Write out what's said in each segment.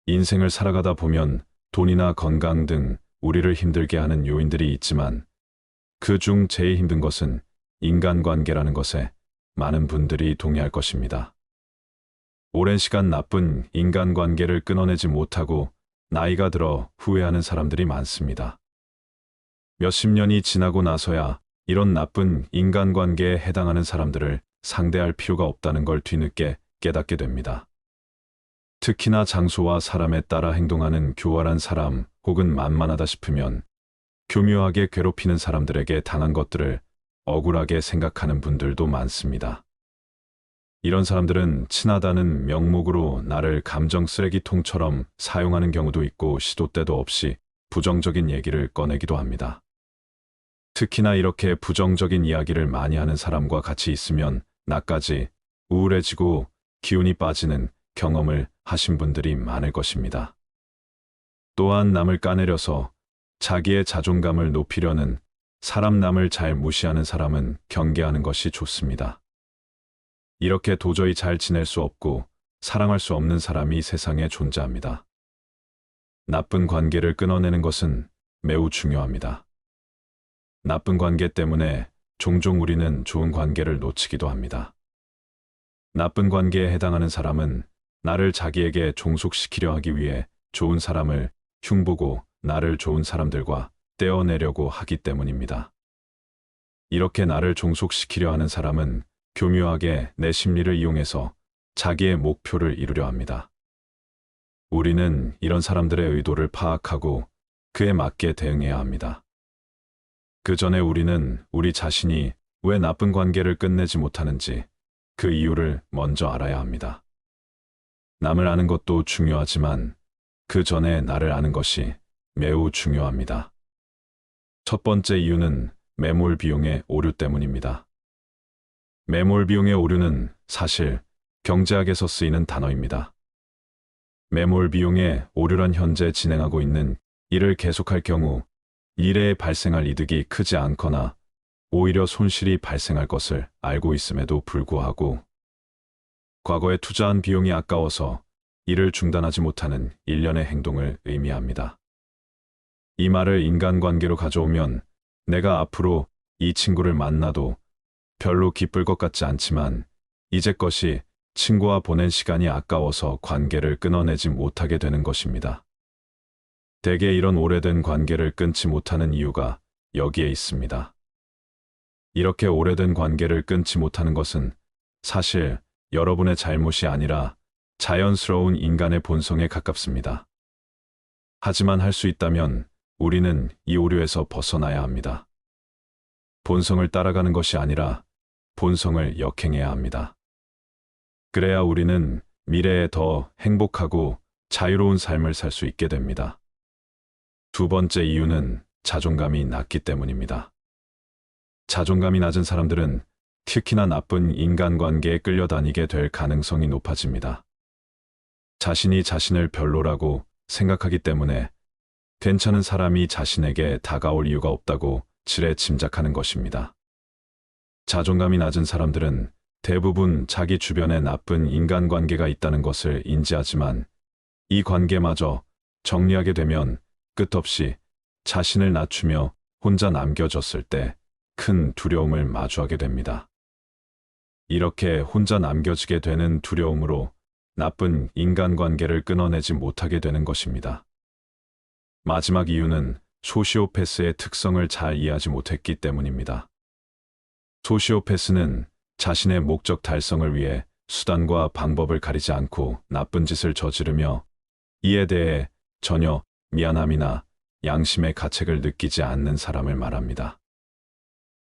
인생을 살아가다 보면 돈이나 건강 등 우리를 힘들게 하는 요인들이 있지만 그 중 제일 힘든 것은 인간관계라는 것에 많은 분들이 동의할 것입니다. 오랜 시간 나쁜 인간관계를 끊어내지 못하고 나이가 들어 후회하는 사람들이 많습니다. 몇십 년이 지나고 나서야 이런 나쁜 인간관계에 해당하는 사람들을 상대할 필요가 없다는 걸 뒤늦게 깨닫게 됩니다. 특히나 장소와 사람에 따라 행동하는 교활한 사람 혹은 만만하다 싶으면 교묘하게 괴롭히는 사람들에게 당한 것들을 억울하게 생각하는 분들도 많습니다. 이런 사람들은 친하다는 명목으로 나를 감정 쓰레기통처럼 사용하는 경우도 있고 시도 때도 없이 부정적인 얘기를 꺼내기도 합니다. 특히나 이렇게 부정적인 이야기를 많이 하는 사람과 같이 있으면 나까지 우울해지고 기운이 빠지는 경험을 하신 분들이 많을 것입니다. 또한 남을 까내려서 자기의 자존감을 높이려는 사람 남을 잘 무시하는 사람은 경계하는 것이 좋습니다. 이렇게 도저히 잘 지낼 수 없고 사랑할 수 없는 사람이 세상에 존재합니다. 나쁜 관계를 끊어내는 것은 매우 중요합니다. 나쁜 관계 때문에 종종 우리는 좋은 관계를 놓치기도 합니다. 나쁜 관계에 해당하는 사람은 나를 자기에게 종속시키려 하기 위해 좋은 사람을 흉보고 나를 좋은 사람들과 떼어내려고 하기 때문입니다. 이렇게 나를 종속시키려 하는 사람은 교묘하게 내 심리를 이용해서 자기의 목표를 이루려 합니다. 우리는 이런 사람들의 의도를 파악하고 그에 맞게 대응해야 합니다. 그 전에 우리는 우리 자신이 왜 나쁜 관계를 끝내지 못하는지 그 이유를 먼저 알아야 합니다. 남을 아는 것도 중요하지만 그 전에 나를 아는 것이 매우 중요합니다. 첫 번째 이유는 매몰 비용의 오류 때문입니다. 매몰 비용의 오류는 사실 경제학에서 쓰이는 단어입니다. 매몰 비용의 오류란 현재 진행하고 있는 일을 계속할 경우 일에 발생할 이득이 크지 않거나 오히려 손실이 발생할 것을 알고 있음에도 불구하고 과거에 투자한 비용이 아까워서 일을 중단하지 못하는 일련의 행동을 의미합니다. 이 말을 인간관계로 가져오면 내가 앞으로 이 친구를 만나도 별로 기쁠 것 같지 않지만 이제껏이 친구와 보낸 시간이 아까워서 관계를 끊어내지 못하게 되는 것입니다. 대개 이런 오래된 관계를 끊지 못하는 이유가 여기에 있습니다. 이렇게 오래된 관계를 끊지 못하는 것은 사실 여러분의 잘못이 아니라 자연스러운 인간의 본성에 가깝습니다. 하지만 할 수 있다면 우리는 이 오류에서 벗어나야 합니다. 본성을 따라가는 것이 아니라 본성을 역행해야 합니다. 그래야 우리는 미래에 더 행복하고 자유로운 삶을 살 수 있게 됩니다. 두 번째 이유는 자존감이 낮기 때문입니다. 자존감이 낮은 사람들은 특히나 나쁜 인간관계에 끌려다니게 될 가능성이 높아집니다. 자신이 자신을 별로라고 생각하기 때문에 괜찮은 사람이 자신에게 다가올 이유가 없다고 지레 짐작하는 것입니다. 자존감이 낮은 사람들은 대부분 자기 주변에 나쁜 인간관계가 있다는 것을 인지하지만 이 관계마저 정리하게 되면 끝없이 자신을 낮추며 혼자 남겨졌을 때 큰 두려움을 마주하게 됩니다. 이렇게 혼자 남겨지게 되는 두려움으로 나쁜 인간관계를 끊어내지 못하게 되는 것입니다. 마지막 이유는 소시오패스의 특성을 잘 이해하지 못했기 때문입니다. 소시오패스는 자신의 목적 달성을 위해 수단과 방법을 가리지 않고 나쁜 짓을 저지르며 이에 대해 전혀 미안함이나 양심의 가책을 느끼지 않는 사람을 말합니다.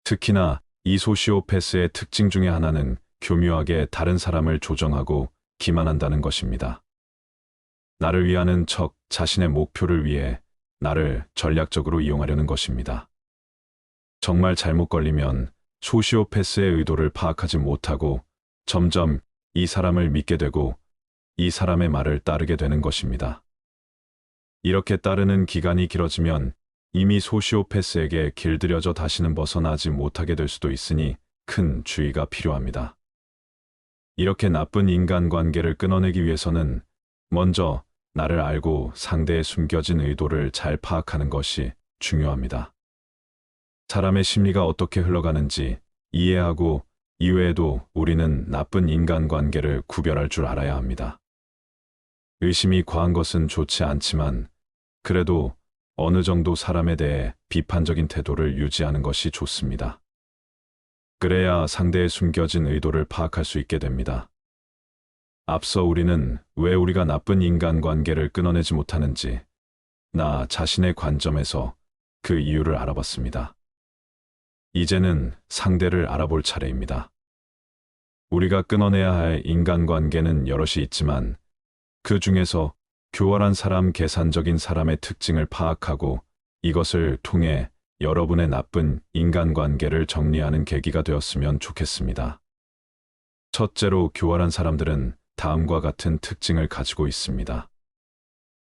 특히나 이 소시오패스의 특징 중에 하나는 교묘하게 다른 사람을 조정하고 기만한다는 것입니다. 나를 위하는 척 자신의 목표를 위해 나를 전략적으로 이용하려는 것입니다. 정말 잘못 걸리면 소시오패스의 의도를 파악하지 못하고 점점 이 사람을 믿게 되고 이 사람의 말을 따르게 되는 것입니다. 이렇게 따르는 기간이 길어지면 이미 소시오패스에게 길들여져 다시는 벗어나지 못하게 될 수도 있으니 큰 주의가 필요합니다. 이렇게 나쁜 인간관계를 끊어내기 위해서는 먼저 나를 알고 상대의 숨겨진 의도를 잘 파악하는 것이 중요합니다. 사람의 심리가 어떻게 흘러가는지 이해하고 이외에도 우리는 나쁜 인간관계를 구별할 줄 알아야 합니다. 의심이 과한 것은 좋지 않지만 그래도 어느 정도 사람에 대해 비판적인 태도를 유지하는 것이 좋습니다. 그래야 상대의 숨겨진 의도를 파악할 수 있게 됩니다. 앞서 우리는 왜 우리가 나쁜 인간관계를 끊어내지 못하는지 나 자신의 관점에서 그 이유를 알아봤습니다. 이제는 상대를 알아볼 차례입니다. 우리가 끊어내야 할 인간관계는 여럿이 있지만 그 중에서 교활한 사람, 계산적인 사람의 특징을 파악하고 이것을 통해 여러분의 나쁜 인간관계를 정리하는 계기가 되었으면 좋겠습니다. 첫째로, 교활한 사람들은 다음과 같은 특징을 가지고 있습니다.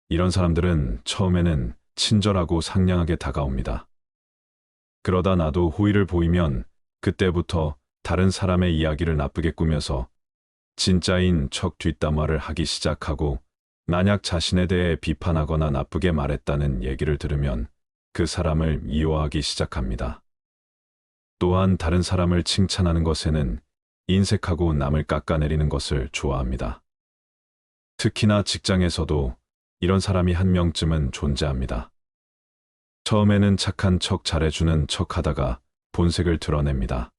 이런 사람들은 처음에는 친절하고 상냥하게 다가옵니다. 그러다 나도 호의를 보이면 그때부터 다른 사람의 이야기를 나쁘게 꾸며서 진짜인 척 뒷담화를 하기 시작하고, 만약 자신에 대해 비판하거나 나쁘게 말했다는 얘기를 들으면 그 사람을 미워하기 시작합니다. 또한 다른 사람을 칭찬하는 것에는 인색하고 남을 깎아내리는 것을 좋아합니다. 특히나 직장에서도 이런 사람이 한 명쯤은 존재합니다. 처음에는 착한 척 잘해주는 척 하다가 본색을 드러냅니다.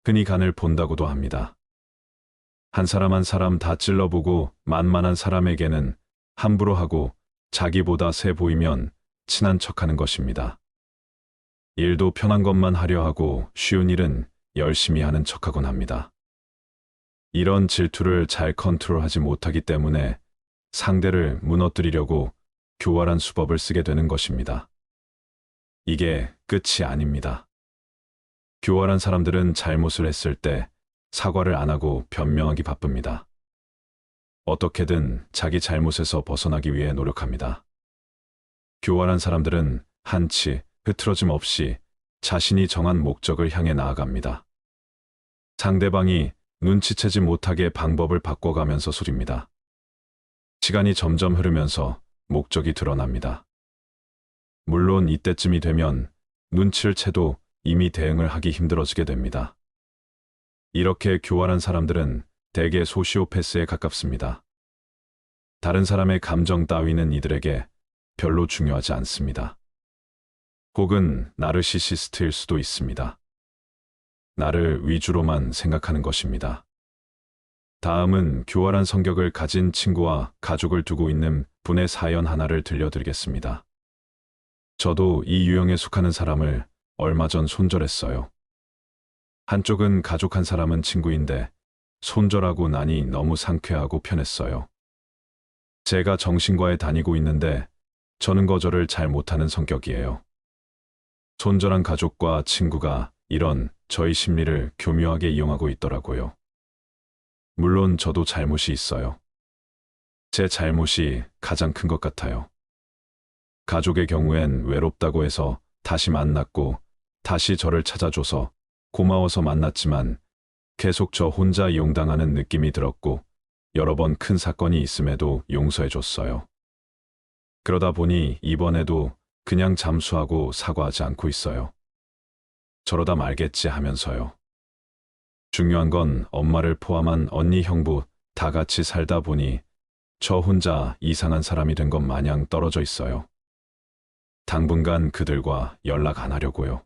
흔히 간을 본다고도 합니다. 한 사람 한 사람 다 찔러보고 만만한 사람에게는 함부로 하고 자기보다 세 보이면 친한 척하는 것입니다. 일도 편한 것만 하려 하고 쉬운 일은 열심히 하는 척하곤 합니다. 이런 질투를 잘 컨트롤하지 못하기 때문에 상대를 무너뜨리려고 교활한 수법을 쓰게 되는 것입니다. 이게 끝이 아닙니다. 교활한 사람들은 잘못을 했을 때 사과를 안 하고 변명하기 바쁩니다. 어떻게든 자기 잘못에서 벗어나기 위해 노력합니다. 교활한 사람들은 한치 흐트러짐 없이 자신이 정한 목적을 향해 나아갑니다. 상대방이 눈치채지 못하게 방법을 바꿔가면서 소립니다. 시간이 점점 흐르면서 목적이 드러납니다. 물론 이때쯤이 되면 눈치를 채도 이미 대응을 하기 힘들어지게 됩니다. 이렇게 교활한 사람들은 대개 소시오패스에 가깝습니다. 다른 사람의 감정 따위는 이들에게 별로 중요하지 않습니다. 혹은 나르시시스트일 수도 있습니다. 나를 위주로만 생각하는 것입니다. 다음은 교활한 성격을 가진 친구와 가족을 두고 있는 분의 사연 하나를 들려드리겠습니다. 저도 이 유형에 속하는 사람을 얼마 전 손절했어요. 한쪽은 가족, 한 사람은 친구인데 손절하고 나니 너무 상쾌하고 편했어요. 제가 정신과에 다니고 있는데 저는 거절을 잘 못하는 성격이에요. 손절한 가족과 친구가 이런 저희 심리를 교묘하게 이용하고 있더라고요. 물론 저도 잘못이 있어요. 제 잘못이 가장 큰 것 같아요. 가족의 경우엔 외롭다고 해서 다시 만났고 다시 저를 찾아줘서 고마워서 만났지만 계속 저 혼자 이용당하는 느낌이 들었고 여러 번 큰 사건이 있음에도 용서해줬어요. 그러다 보니 이번에도 그냥 잠수하고 사과하지 않고 있어요. 저러다 말겠지 하면서요. 중요한 건 엄마를 포함한 언니, 형부 다 같이 살다 보니 저 혼자 이상한 사람이 된 것 마냥 떨어져 있어요. 당분간 그들과 연락 안 하려고요.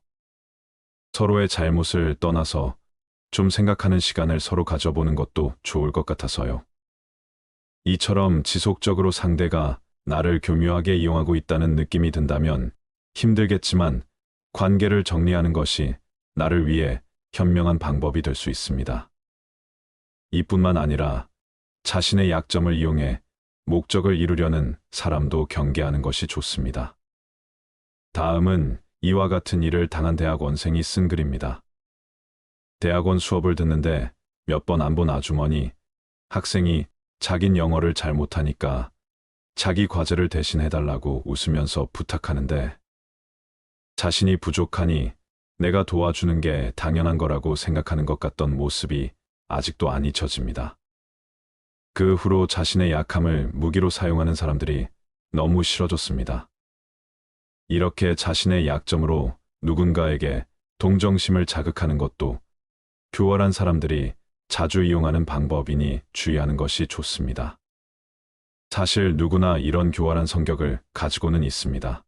서로의 잘못을 떠나서 좀 생각하는 시간을 서로 가져보는 것도 좋을 것 같아서요. 이처럼 지속적으로 상대가 나를 교묘하게 이용하고 있다는 느낌이 든다면 힘들겠지만 관계를 정리하는 것이 나를 위해 현명한 방법이 될 수 있습니다. 이뿐만 아니라 자신의 약점을 이용해 목적을 이루려는 사람도 경계하는 것이 좋습니다. 다음은 이와 같은 일을 당한 대학원생이 쓴 글입니다. 대학원 수업을 듣는데 몇 번 안 본 아주머니, 학생이 자긴 영어를 잘 못하니까 자기 과제를 대신 해달라고 웃으면서 부탁하는데 자신이 부족하니 내가 도와주는 게 당연한 거라고 생각하는 것 같던 모습이 아직도 안 잊혀집니다. 그 후로 자신의 약함을 무기로 사용하는 사람들이 너무 싫어졌습니다. 이렇게 자신의 약점으로 누군가에게 동정심을 자극하는 것도 교활한 사람들이 자주 이용하는 방법이니 주의하는 것이 좋습니다. 사실 누구나 이런 교활한 성격을 가지고는 있습니다.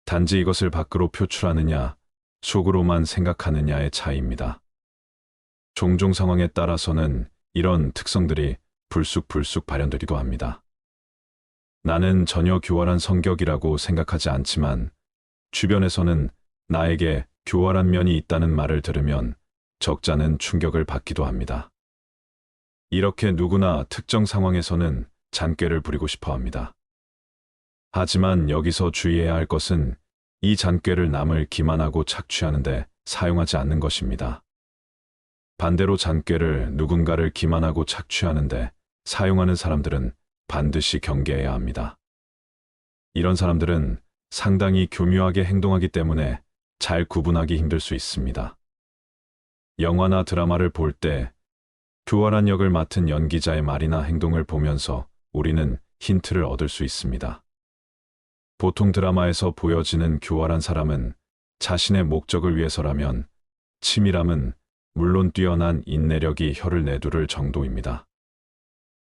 단지 이것을 밖으로 표출하느냐, 속으로만 생각하느냐의 차이입니다. 종종 상황에 따라서는 이런 특성들이 불쑥불쑥 발현되기도 합니다. 나는 전혀 교활한 성격이라고 생각하지 않지만 주변에서는 나에게 교활한 면이 있다는 말을 들으면 적잖은 충격을 받기도 합니다. 이렇게 누구나 특정 상황에서는 잔꾀를 부리고 싶어 합니다. 하지만 여기서 주의해야 할 것은 이 잔꾀를 남을 기만하고 착취하는데 사용하지 않는 것입니다. 반대로 잔꾀를 누군가를 기만하고 착취하는데 사용하는 사람들은 반드시 경계해야 합니다. 이런 사람들은 상당히 교묘하게 행동하기 때문에 잘 구분하기 힘들 수 있습니다. 영화나 드라마를 볼 때 교활한 역을 맡은 연기자의 말이나 행동을 보면서 우리는 힌트를 얻을 수 있습니다. 보통 드라마에서 보여지는 교활한 사람은 자신의 목적을 위해서라면 치밀함은 물론 뛰어난 인내력이 혀를 내두를 정도입니다.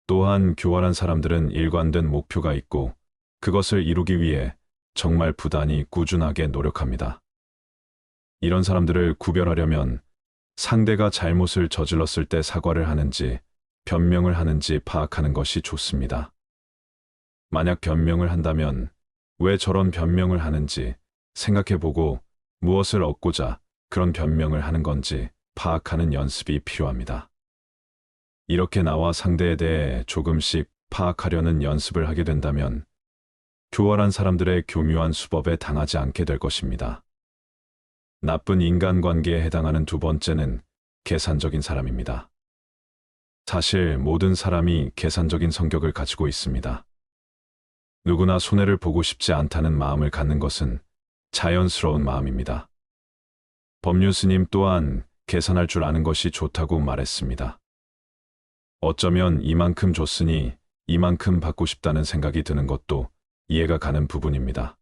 또한 교활한 사람들은 일관된 목표가 있고 그것을 이루기 위해 정말 부단히 꾸준하게 노력합니다. 이런 사람들을 구별하려면 상대가 잘못을 저질렀을 때 사과를 하는지 변명을 하는지 파악하는 것이 좋습니다. 만약 변명을 한다면 왜 저런 변명을 하는지 생각해보고 무엇을 얻고자 그런 변명을 하는 건지 파악하는 연습이 필요합니다. 이렇게 나와 상대에 대해 조금씩 파악하려는 연습을 하게 된다면 교활한 사람들의 교묘한 수법에 당하지 않게 될 것입니다. 나쁜 인간관계에 해당하는 두 번째는 계산적인 사람입니다. 사실 모든 사람이 계산적인 성격을 가지고 있습니다. 누구나 손해를 보고 싶지 않다는 마음을 갖는 것은 자연스러운 마음입니다. 법륜 스님 또한 계산할 줄 아는 것이 좋다고 말했습니다. 어쩌면 이만큼 줬으니 이만큼 받고 싶다는 생각이 드는 것도 이해가 가는 부분입니다.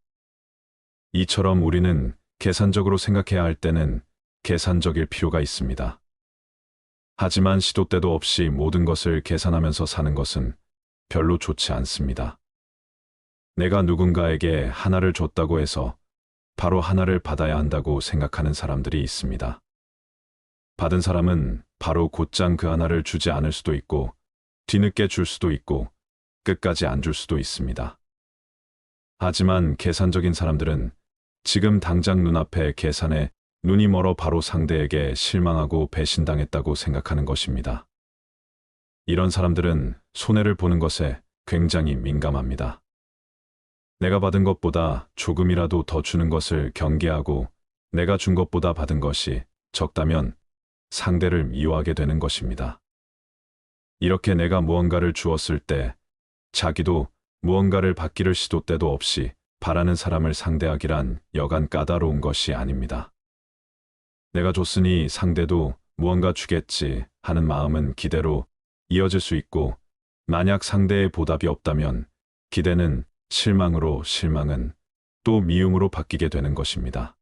이처럼 우리는 계산적으로 생각해야 할 때는 계산적일 필요가 있습니다. 하지만 시도 때도 없이 모든 것을 계산하면서 사는 것은 별로 좋지 않습니다. 내가 누군가에게 하나를 줬다고 해서 바로 하나를 받아야 한다고 생각하는 사람들이 있습니다. 받은 사람은 바로 곧장 그 하나를 주지 않을 수도 있고 뒤늦게 줄 수도 있고 끝까지 안 줄 수도 있습니다. 하지만 계산적인 사람들은 지금 당장 눈앞에 계산에 눈이 멀어 바로 상대에게 실망하고 배신당했다고 생각하는 것입니다. 이런 사람들은 손해를 보는 것에 굉장히 민감합니다. 내가 받은 것보다 조금이라도 더 주는 것을 경계하고 내가 준 것보다 받은 것이 적다면 상대를 미워하게 되는 것입니다. 이렇게 내가 무언가를 주었을 때 자기도 무언가를 받기를 시도 때도 없이 바라는 사람을 상대하기란 여간 까다로운 것이 아닙니다. 내가 줬으니 상대도 무언가 주겠지 하는 마음은 기대로 이어질 수 있고 만약 상대의 보답이 없다면 기대는 실망으로 실망은 또 미움으로 바뀌게 되는 것입니다.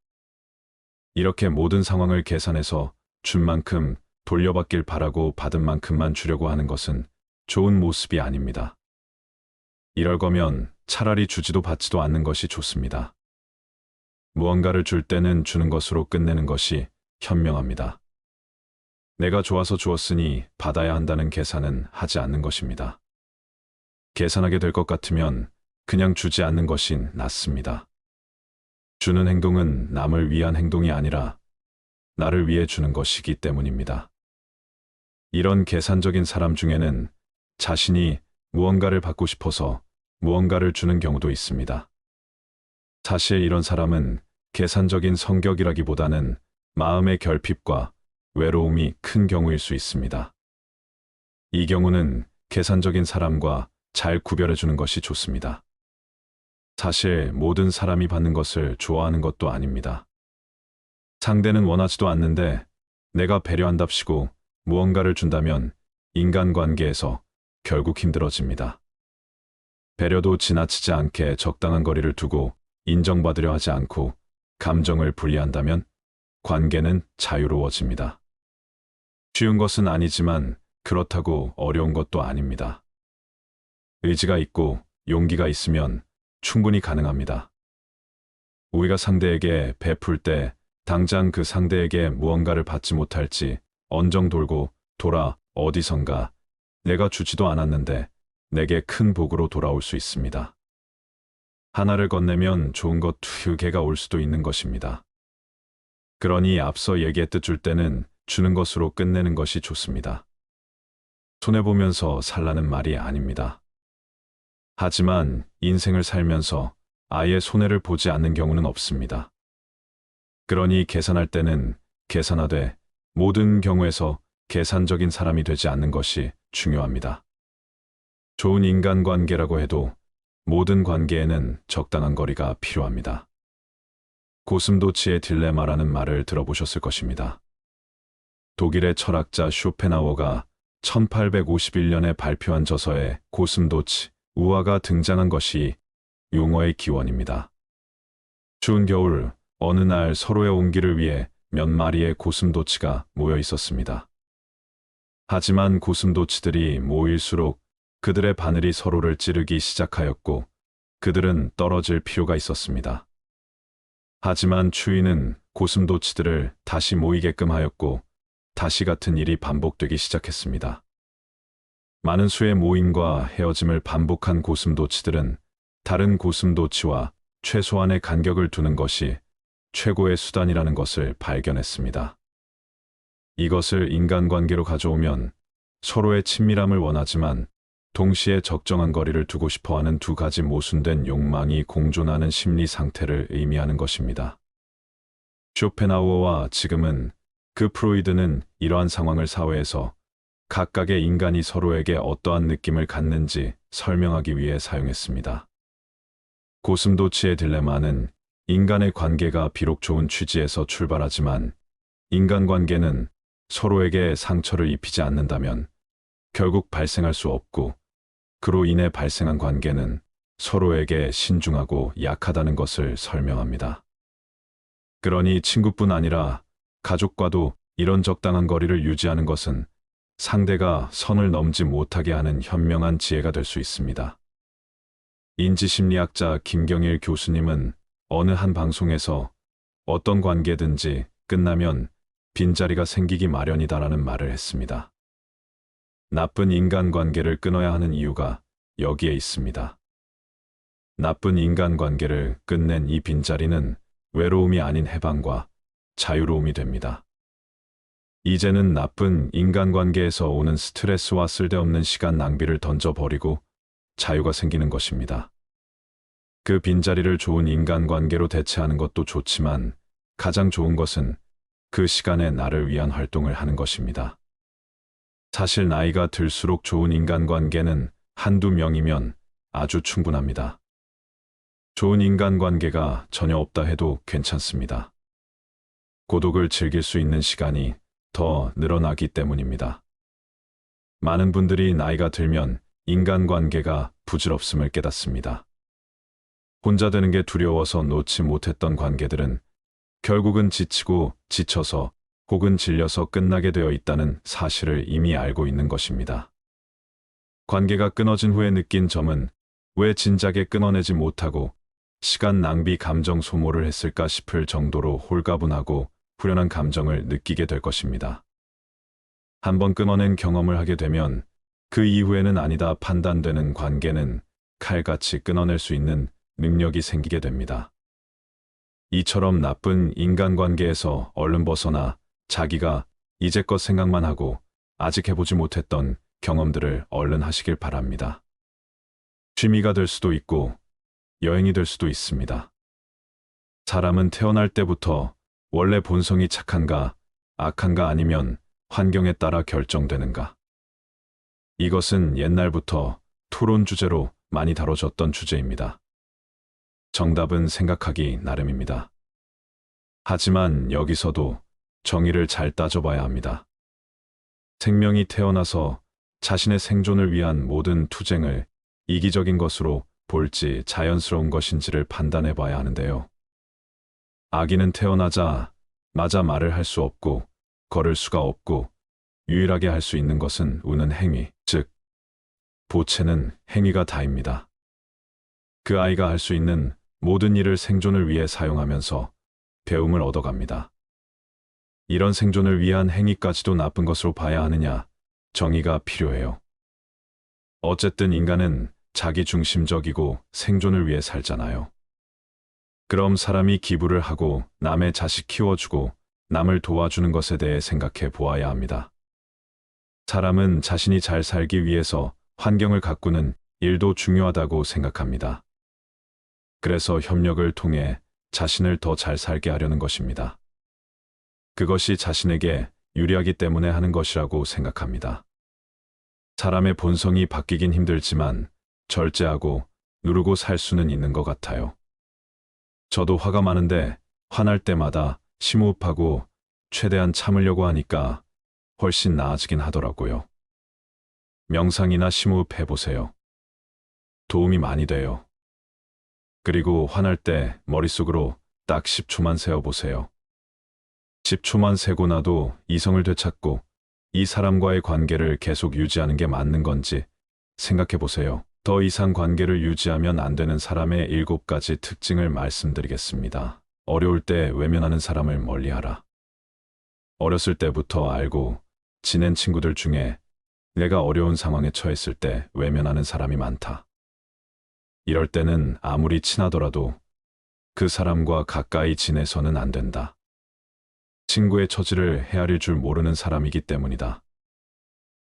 이렇게 모든 상황을 계산해서 준 만큼 돌려받길 바라고 받은 만큼만 주려고 하는 것은 좋은 모습이 아닙니다. 이럴 거면 차라리 주지도 받지도 않는 것이 좋습니다. 무언가를 줄 때는 주는 것으로 끝내는 것이 현명합니다. 내가 좋아서 주었으니 받아야 한다는 계산은 하지 않는 것입니다. 계산하게 될 것 같으면 그냥 주지 않는 것이 낫습니다. 주는 행동은 남을 위한 행동이 아니라 나를 위해 주는 것이기 때문입니다. 이런 계산적인 사람 중에는 자신이 무언가를 받고 싶어서 무언가를 주는 경우도 있습니다. 사실 이런 사람은 계산적인 성격이라기보다는 마음의 결핍과 외로움이 큰 경우일 수 있습니다. 이 경우는 계산적인 사람과 잘 구별해주는 것이 좋습니다. 사실 모든 사람이 받는 것을 좋아하는 것도 아닙니다. 상대는 원하지도 않는데 내가 배려한답시고 무언가를 준다면 인간관계에서 결국 힘들어집니다. 배려도 지나치지 않게 적당한 거리를 두고 인정받으려 하지 않고 감정을 분리한다면 관계는 자유로워집니다. 쉬운 것은 아니지만 그렇다고 어려운 것도 아닙니다. 의지가 있고 용기가 있으면 충분히 가능합니다. 우리가 상대에게 베풀 때 당장 그 상대에게 무언가를 받지 못할지 언정 돌고 돌아 어디선가 내가 주지도 않았는데 내게 큰 복으로 돌아올 수 있습니다. 하나를 건네면 좋은 것 두 개가 올 수도 있는 것입니다. 그러니 앞서 얘기했듯 줄 때는 주는 것으로 끝내는 것이 좋습니다. 손해보면서 살라는 말이 아닙니다. 하지만 인생을 살면서 아예 손해를 보지 않는 경우는 없습니다. 그러니 계산할 때는 계산하되 모든 경우에서 계산적인 사람이 되지 않는 것이 중요합니다. 좋은 인간관계라고 해도 모든 관계에는 적당한 거리가 필요합니다. 고슴도치의 딜레마라는 말을 들어보셨을 것입니다. 독일의 철학자 쇼펜하우어가 1851년에 발표한 저서에 고슴도치, 우화가 등장한 것이 용어의 기원입니다. 추운 겨울 어느 날 서로의 온기를 위해 몇 마리의 고슴도치가 모여 있었습니다. 하지만 고슴도치들이 모일수록 그들의 바늘이 서로를 찌르기 시작하였고 그들은 떨어질 필요가 있었습니다. 하지만 추위는 고슴도치들을 다시 모이게끔 하였고 다시 같은 일이 반복되기 시작했습니다. 많은 수의 모임과 헤어짐을 반복한 고슴도치들은 다른 고슴도치와 최소한의 간격을 두는 것이 최고의 수단이라는 것을 발견했습니다. 이것을 인간관계로 가져오면 서로의 친밀함을 원하지만 동시에 적정한 거리를 두고 싶어하는 두 가지 모순된 욕망이 공존하는 심리 상태를 의미하는 것입니다. 쇼펜하우어와 지금은 그 프로이드는 이러한 상황을 사회에서 각각의 인간이 서로에게 어떠한 느낌을 갖는지 설명하기 위해 사용했습니다. 고슴도치의 딜레마는 인간의 관계가 비록 좋은 취지에서 출발하지만 인간관계는 서로에게 상처를 입히지 않는다면 결국 발생할 수 없고 그로 인해 발생한 관계는 서로에게 신중하고 약하다는 것을 설명합니다. 그러니 친구뿐 아니라 가족과도 이런 적당한 거리를 유지하는 것은 상대가 선을 넘지 못하게 하는 현명한 지혜가 될 수 있습니다. 인지심리학자 김경일 교수님은 어느 한 방송에서 어떤 관계든지 끝나면 빈자리가 생기기 마련이다라는 말을 했습니다. 나쁜 인간관계를 끊어야 하는 이유가 여기에 있습니다. 나쁜 인간관계를 끝낸 이 빈자리는 외로움이 아닌 해방과 자유로움이 됩니다. 이제는 나쁜 인간관계에서 오는 스트레스와 쓸데없는 시간 낭비를 던져버리고 자유가 생기는 것입니다. 그 빈자리를 좋은 인간관계로 대체하는 것도 좋지만 가장 좋은 것은 그 시간에 나를 위한 활동을 하는 것입니다. 사실 나이가 들수록 좋은 인간관계는 한두 명이면 아주 충분합니다. 좋은 인간관계가 전혀 없다 해도 괜찮습니다. 고독을 즐길 수 있는 시간이 더 늘어나기 때문입니다. 많은 분들이 나이가 들면 인간관계가 부질없음을 깨닫습니다. 혼자 되는 게 두려워서 놓지 못했던 관계들은 결국은 지치고 지쳐서 혹은 질려서 끝나게 되어 있다는 사실을 이미 알고 있는 것입니다. 관계가 끊어진 후에 느낀 점은 왜 진작에 끊어내지 못하고 시간 낭비 감정 소모를 했을까 싶을 정도로 홀가분하고 후련한 감정을 느끼게 될 것입니다. 한번 끊어낸 경험을 하게 되면 그 이후에는 아니다 판단되는 관계는 칼같이 끊어낼 수 있는 능력이 생기게 됩니다. 이처럼 나쁜 인간관계에서 얼른 벗어나 자기가 이제껏 생각만 하고 아직 해보지 못했던 경험들을 얼른 하시길 바랍니다. 취미가 될 수도 있고 여행이 될 수도 있습니다. 사람은 태어날 때부터 원래 본성이 착한가 악한가 아니면 환경에 따라 결정되는가. 이것은 옛날부터 토론 주제로 많이 다뤄졌던 주제입니다. 정답은 생각하기 나름입니다. 하지만 여기서도 정의를 잘 따져봐야 합니다. 생명이 태어나서 자신의 생존을 위한 모든 투쟁을 이기적인 것으로 볼지 자연스러운 것인지를 판단해 봐야 하는데요. 아기는 태어나자마자 말을 할 수 없고 걸을 수가 없고 유일하게 할 수 있는 것은 우는 행위, 즉 보채는 행위가 다입니다. 그 아이가 할 수 있는 모든 일을 생존을 위해 사용하면서 배움을 얻어갑니다. 이런 생존을 위한 행위까지도 나쁜 것으로 봐야 하느냐, 정의가 필요해요. 어쨌든 인간은 자기 중심적이고 생존을 위해 살잖아요. 그럼 사람이 기부를 하고 남의 자식 키워주고 남을 도와주는 것에 대해 생각해 보아야 합니다. 사람은 자신이 잘 살기 위해서 환경을 가꾸는 일도 중요하다고 생각합니다. 그래서 협력을 통해 자신을 더 잘 살게 하려는 것입니다. 그것이 자신에게 유리하기 때문에 하는 것이라고 생각합니다. 사람의 본성이 바뀌긴 힘들지만 절제하고 누르고 살 수는 있는 것 같아요. 저도 화가 많은데 화날 때마다 심호흡하고 최대한 참으려고 하니까 훨씬 나아지긴 하더라고요. 명상이나 심호흡 해보세요. 도움이 많이 돼요. 그리고 화날 때 머릿속으로 딱 10초만 세어보세요. 10초만 세고 나도 이성을 되찾고 이 사람과의 관계를 계속 유지하는 게 맞는 건지 생각해 보세요. 더 이상 관계를 유지하면 안 되는 사람의 7가지 특징을 말씀드리겠습니다. 어려울 때 외면하는 사람을 멀리하라. 어렸을 때부터 알고 지낸 친구들 중에 내가 어려운 상황에 처했을 때 외면하는 사람이 많다. 이럴 때는 아무리 친하더라도 그 사람과 가까이 지내서는 안 된다. 친구의 처지를 헤아릴 줄 모르는 사람이기 때문이다.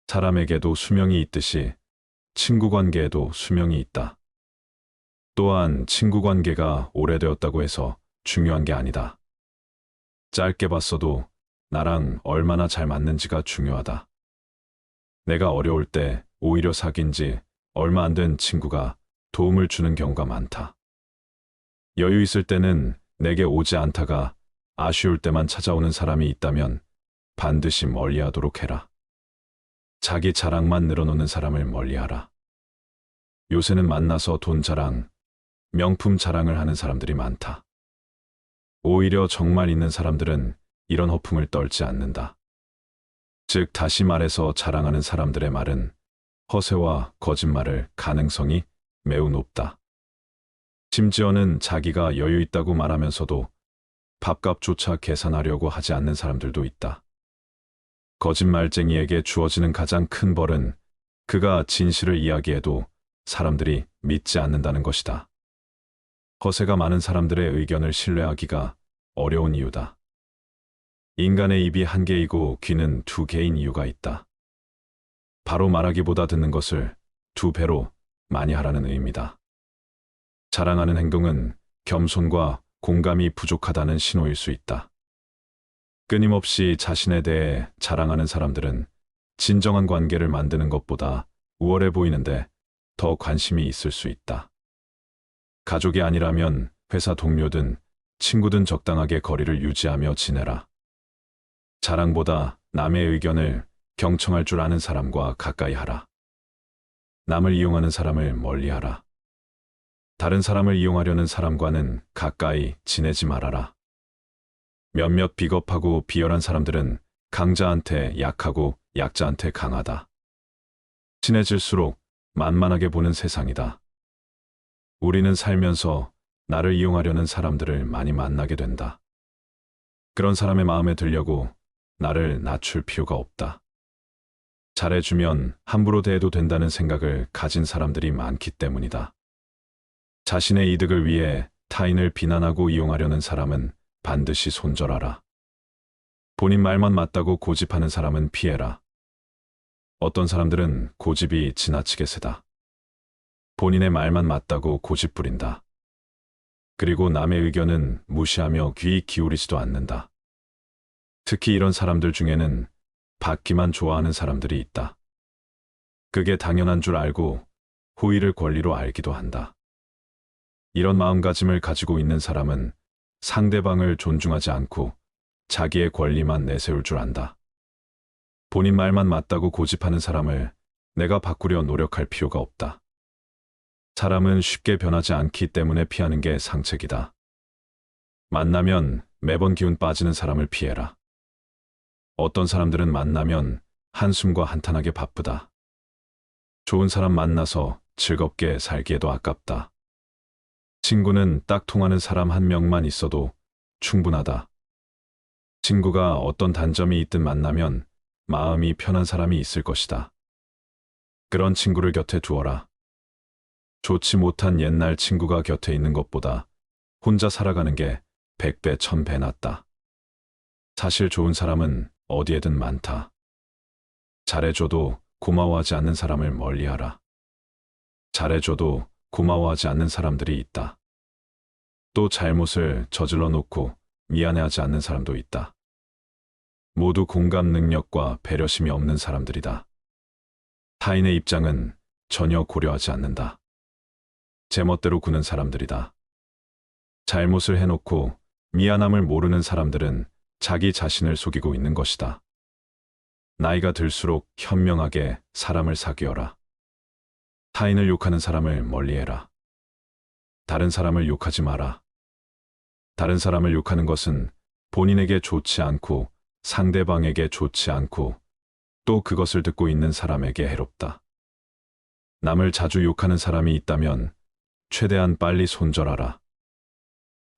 사람에게도 수명이 있듯이 친구 관계에도 수명이 있다. 또한 친구 관계가 오래되었다고 해서 중요한 게 아니다. 짧게 봤어도 나랑 얼마나 잘 맞는지가 중요하다. 내가 어려울 때 오히려 사귄 지 얼마 안 된 친구가 도움을 주는 경우가 많다. 여유 있을 때는 내게 오지 않다가 아쉬울 때만 찾아오는 사람이 있다면 반드시 멀리하도록 해라. 자기 자랑만 늘어놓는 사람을 멀리하라. 요새는 만나서 돈 자랑, 명품 자랑을 하는 사람들이 많다. 오히려 정말 있는 사람들은 이런 허풍을 떨지 않는다. 즉 다시 말해서 자랑하는 사람들의 말은 허세와 거짓말을 가능성이 매우 높다. 심지어는 자기가 여유 있다고 말하면서도 밥값조차 계산하려고 하지 않는 사람들도 있다. 거짓말쟁이에게 주어지는 가장 큰 벌은 그가 진실을 이야기해도 사람들이 믿지 않는다는 것이다. 허세가 많은 사람들의 의견을 신뢰하기가 어려운 이유다. 인간의 입이 한 개이고 귀는 2개인 이유가 있다. 바로 말하기보다 듣는 것을 2배로 많이 하라는 의미다. 자랑하는 행동은 겸손과 공감이 부족하다는 신호일 수 있다. 끊임없이 자신에 대해 자랑하는 사람들은 진정한 관계를 만드는 것보다 우월해 보이는데 더 관심이 있을 수 있다. 가족이 아니라면 회사 동료든 친구든 적당하게 거리를 유지하며 지내라. 자랑보다 남의 의견을 경청할 줄 아는 사람과 가까이 하라. 남을 이용하는 사람을 멀리하라. 다른 사람을 이용하려는 사람과는 가까이 지내지 말아라. 몇몇 비겁하고 비열한 사람들은 강자한테 약하고 약자한테 강하다. 친해질수록 만만하게 보는 세상이다. 우리는 살면서 나를 이용하려는 사람들을 많이 만나게 된다. 그런 사람의 마음에 들려고 나를 낮출 필요가 없다. 잘해주면 함부로 대해도 된다는 생각을 가진 사람들이 많기 때문이다. 자신의 이득을 위해 타인을 비난하고 이용하려는 사람은 반드시 손절하라. 본인 말만 맞다고 고집하는 사람은 피해라. 어떤 사람들은 고집이 지나치게 세다. 본인의 말만 맞다고 고집 부린다. 그리고 남의 의견은 무시하며 귀 기울이지도 않는다. 특히 이런 사람들 중에는 받기만 좋아하는 사람들이 있다. 그게 당연한 줄 알고 호의를 권리로 알기도 한다. 이런 마음가짐을 가지고 있는 사람은 상대방을 존중하지 않고 자기의 권리만 내세울 줄 안다. 본인 말만 맞다고 고집하는 사람을 내가 바꾸려 노력할 필요가 없다. 사람은 쉽게 변하지 않기 때문에 피하는 게 상책이다. 만나면 매번 기운 빠지는 사람을 피해라. 어떤 사람들은 만나면 한숨과 한탄하게 바쁘다. 좋은 사람 만나서 즐겁게 살기에도 아깝다. 친구는 딱 통하는 사람 한 명만 있어도 충분하다. 친구가 어떤 단점이 있든 만나면 마음이 편한 사람이 있을 것이다. 그런 친구를 곁에 두어라. 좋지 못한 옛날 친구가 곁에 있는 것보다 혼자 살아가는 게 100배, 1000배 낫다. 사실 좋은 사람은 어디에든 많다. 잘해줘도 고마워하지 않는 사람을 멀리하라. 잘해줘도 고마워하지 않는 사람들이 있다. 또 잘못을 저질러 놓고 미안해하지 않는 사람도 있다. 모두 공감 능력과 배려심이 없는 사람들이다. 타인의 입장은 전혀 고려하지 않는다. 제멋대로 구는 사람들이다. 잘못을 해놓고 미안함을 모르는 사람들은 자기 자신을 속이고 있는 것이다. 나이가 들수록 현명하게 사람을 사귀어라. 타인을 욕하는 사람을 멀리해라. 다른 사람을 욕하지 마라. 다른 사람을 욕하는 것은 본인에게 좋지 않고 상대방에게 좋지 않고 또 그것을 듣고 있는 사람에게 해롭다. 남을 자주 욕하는 사람이 있다면 최대한 빨리 손절하라.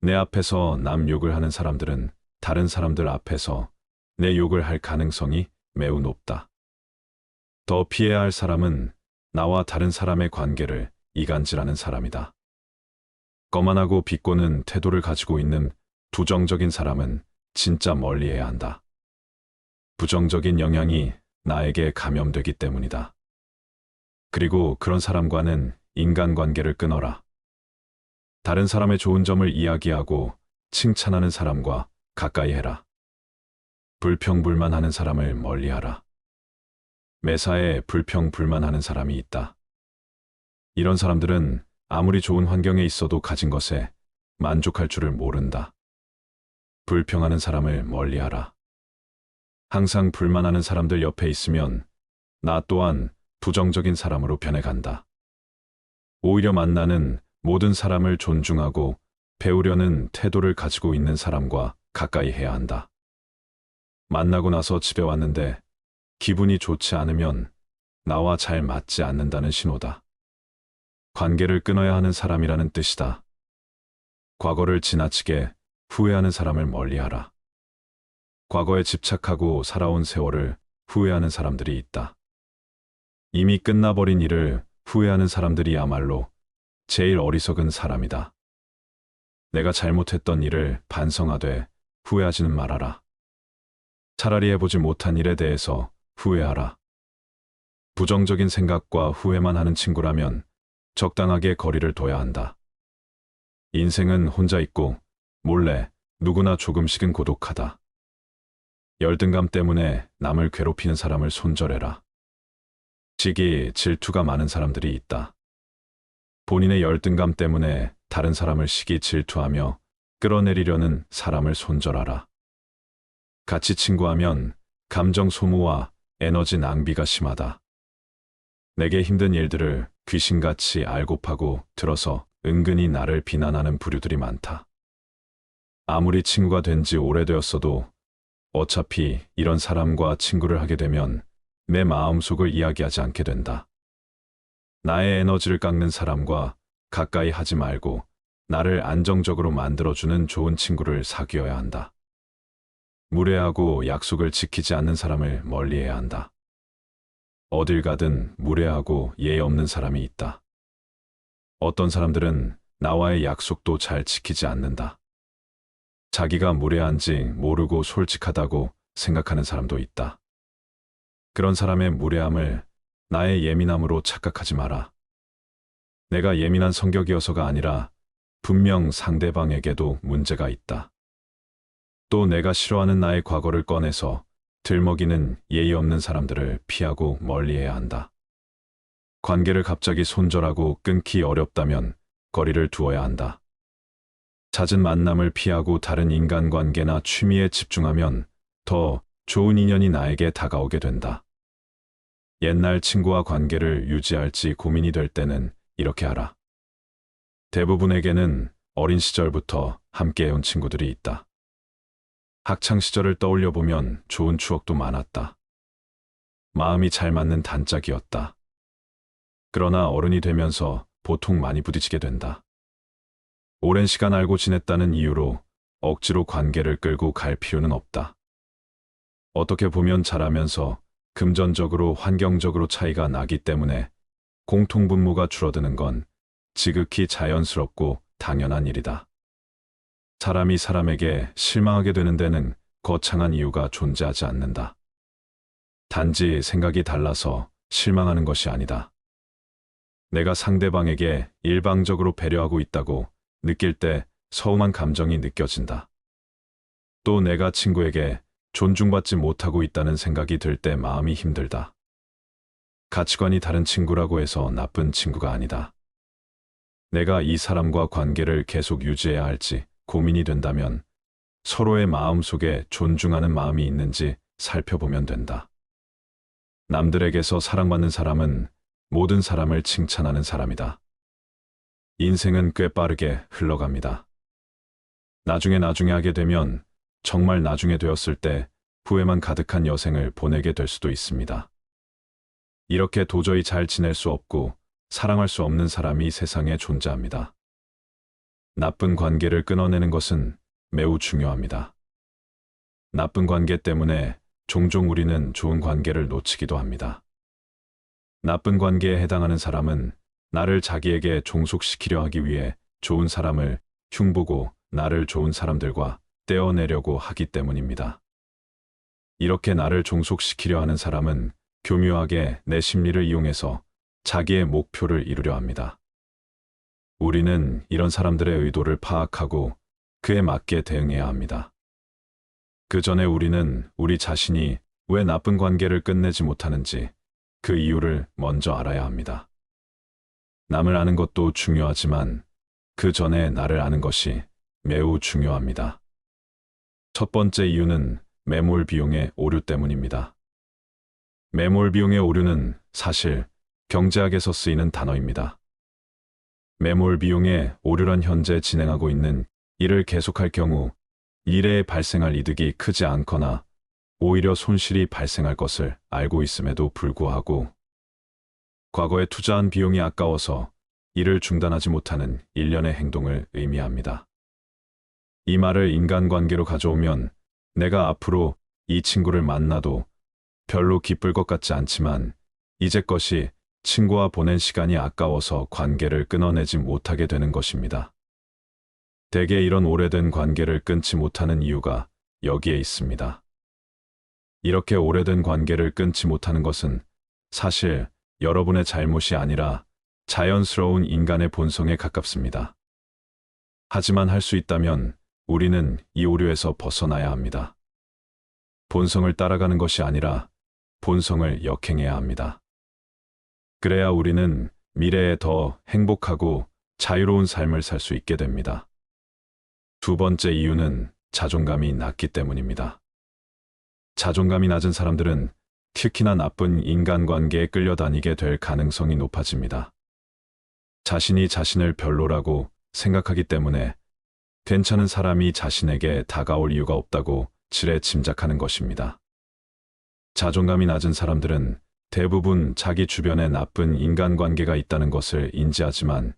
내 앞에서 남 욕을 하는 사람들은 다른 사람들 앞에서 내 욕을 할 가능성이 매우 높다. 더 피해야 할 사람은 나와 다른 사람의 관계를 이간질하는 사람이다. 거만하고 비꼬는 태도를 가지고 있는 부정적인 사람은 진짜 멀리해야 한다. 부정적인 영향이 나에게 감염되기 때문이다. 그리고 그런 사람과는 인간관계를 끊어라. 다른 사람의 좋은 점을 이야기하고 칭찬하는 사람과 가까이 해라. 불평불만하는 사람을 멀리하라. 매사에 불평불만하는 사람이 있다. 이런 사람들은 아무리 좋은 환경에 있어도 가진 것에 만족할 줄을 모른다. 불평하는 사람을 멀리하라. 항상 불만하는 사람들 옆에 있으면 나 또한 부정적인 사람으로 변해간다. 오히려 만나는 모든 사람을 존중하고 배우려는 태도를 가지고 있는 사람과 가까이 해야 한다. 만나고 나서 집에 왔는데 기분이 좋지 않으면 나와 잘 맞지 않는다는 신호다. 관계를 끊어야 하는 사람이라는 뜻이다. 과거를 지나치게 후회하는 사람을 멀리하라. 과거에 집착하고 살아온 세월을 후회하는 사람들이 있다. 이미 끝나버린 일을 후회하는 사람들이야말로 제일 어리석은 사람이다. 내가 잘못했던 일을 반성하되 후회하지는 말아라. 차라리 해보지 못한 일에 대해서 후회하라. 부정적인 생각과 후회만 하는 친구라면 적당하게 거리를 둬야 한다. 인생은 혼자 있고 몰래 누구나 조금씩은 고독하다. 열등감 때문에 남을 괴롭히는 사람을 손절해라. 시기, 질투가 많은 사람들이 있다. 본인의 열등감 때문에 다른 사람을 시기, 질투하며 끌어내리려는 사람을 손절하라. 같이 친구하면 감정 소모와 에너지 낭비가 심하다. 내게 힘든 일들을 귀신같이 알고파고 들어서 은근히 나를 비난하는 부류들이 많다. 아무리 친구가 된 지 오래되었어도 어차피 이런 사람과 친구를 하게 되면 내 마음속을 이야기하지 않게 된다. 나의 에너지를 깎는 사람과 가까이 하지 말고 나를 안정적으로 만들어주는 좋은 친구를 사귀어야 한다. 무례하고 약속을 지키지 않는 사람을 멀리해야 한다. 어딜 가든 무례하고 예의 없는 사람이 있다. 어떤 사람들은 나와의 약속도 잘 지키지 않는다. 자기가 무례한지 모르고 솔직하다고 생각하는 사람도 있다. 그런 사람의 무례함을 나의 예민함으로 착각하지 마라. 내가 예민한 성격이어서가 아니라 분명 상대방에게도 문제가 있다. 또 내가 싫어하는 나의 과거를 꺼내서 들먹이는 예의 없는 사람들을 피하고 멀리해야 한다. 관계를 갑자기 손절하고 끊기 어렵다면 거리를 두어야 한다. 잦은 만남을 피하고 다른 인간관계나 취미에 집중하면 더 좋은 인연이 나에게 다가오게 된다. 옛날 친구와 관계를 유지할지 고민이 될 때는 이렇게 하라. 대부분에게는 어린 시절부터 함께해온 친구들이 있다. 학창 시절을 떠올려 보면 좋은 추억도 많았다. 마음이 잘 맞는 단짝이었다. 그러나 어른이 되면서 보통 많이 부딪히게 된다. 오랜 시간 알고 지냈다는 이유로 억지로 관계를 끌고 갈 필요는 없다. 어떻게 보면 자라면서 금전적으로 환경적으로 차이가 나기 때문에 공통분모가 줄어드는 건 지극히 자연스럽고 당연한 일이다. 사람이 사람에게 실망하게 되는 데는 거창한 이유가 존재하지 않는다. 단지 생각이 달라서 실망하는 것이 아니다. 내가 상대방에게 일방적으로 배려하고 있다고 느낄 때 서운한 감정이 느껴진다. 또 내가 친구에게 존중받지 못하고 있다는 생각이 들 때 마음이 힘들다. 가치관이 다른 친구라고 해서 나쁜 친구가 아니다. 내가 이 사람과 관계를 계속 유지해야 할지 고민이 된다면 서로의 마음 속에 존중하는 마음이 있는지 살펴보면 된다. 남들에게서 사랑받는 사람은 모든 사람을 칭찬하는 사람이다. 인생은 꽤 빠르게 흘러갑니다. 나중에 하게 되면 정말 나중에 되었을 때 후회만 가득한 여생을 보내게 될 수도 있습니다. 이렇게 도저히 잘 지낼 수 없고 사랑할 수 없는 사람이 세상에 존재합니다. 나쁜 관계를 끊어내는 것은 매우 중요합니다. 나쁜 관계 때문에 종종 우리는 좋은 관계를 놓치기도 합니다. 나쁜 관계에 해당하는 사람은 나를 자기에게 종속시키려 하기 위해 좋은 사람을 흉보고 나를 좋은 사람들과 떼어내려고 하기 때문입니다. 이렇게 나를 종속시키려 하는 사람은 교묘하게 내 심리를 이용해서 자기의 목표를 이루려 합니다. 우리는 이런 사람들의 의도를 파악하고 그에 맞게 대응해야 합니다. 그 전에 우리는 우리 자신이 왜 나쁜 관계를 끝내지 못하는지 그 이유를 먼저 알아야 합니다. 남을 아는 것도 중요하지만 그 전에 나를 아는 것이 매우 중요합니다. 첫 번째 이유는 매몰 비용의 오류 때문입니다. 매몰 비용의 오류는 사실 경제학에서 쓰이는 단어입니다. 매몰 비용의 오류란 현재 진행하고 있는 일을 계속할 경우 일에 발생할 이득이 크지 않거나 오히려 손실이 발생할 것을 알고 있음에도 불구하고 과거에 투자한 비용이 아까워서 일을 중단하지 못하는 일련의 행동을 의미합니다. 이 말을 인간관계로 가져오면 내가 앞으로 이 친구를 만나도 별로 기쁠 것 같지 않지만 이제껏이 친구와 보낸 시간이 아까워서 관계를 끊어내지 못하게 되는 것입니다. 대개 이런 오래된 관계를 끊지 못하는 이유가 여기에 있습니다. 이렇게 오래된 관계를 끊지 못하는 것은 사실 여러분의 잘못이 아니라 자연스러운 인간의 본성에 가깝습니다. 하지만 할 수 있다면 우리는 이 오류에서 벗어나야 합니다. 본성을 따라가는 것이 아니라 본성을 역행해야 합니다. 그래야 우리는 미래에 더 행복하고 자유로운 삶을 살 수 있게 됩니다. 두 번째 이유는 자존감이 낮기 때문입니다. 자존감이 낮은 사람들은 특히나 나쁜 인간관계에 끌려다니게 될 가능성이 높아집니다. 자신이 자신을 별로라고 생각하기 때문에 괜찮은 사람이 자신에게 다가올 이유가 없다고 지레 짐작하는 것입니다. 자존감이 낮은 사람들은 대부분 자기 주변에 나쁜 인간관계가 있다는 것을 인지하지만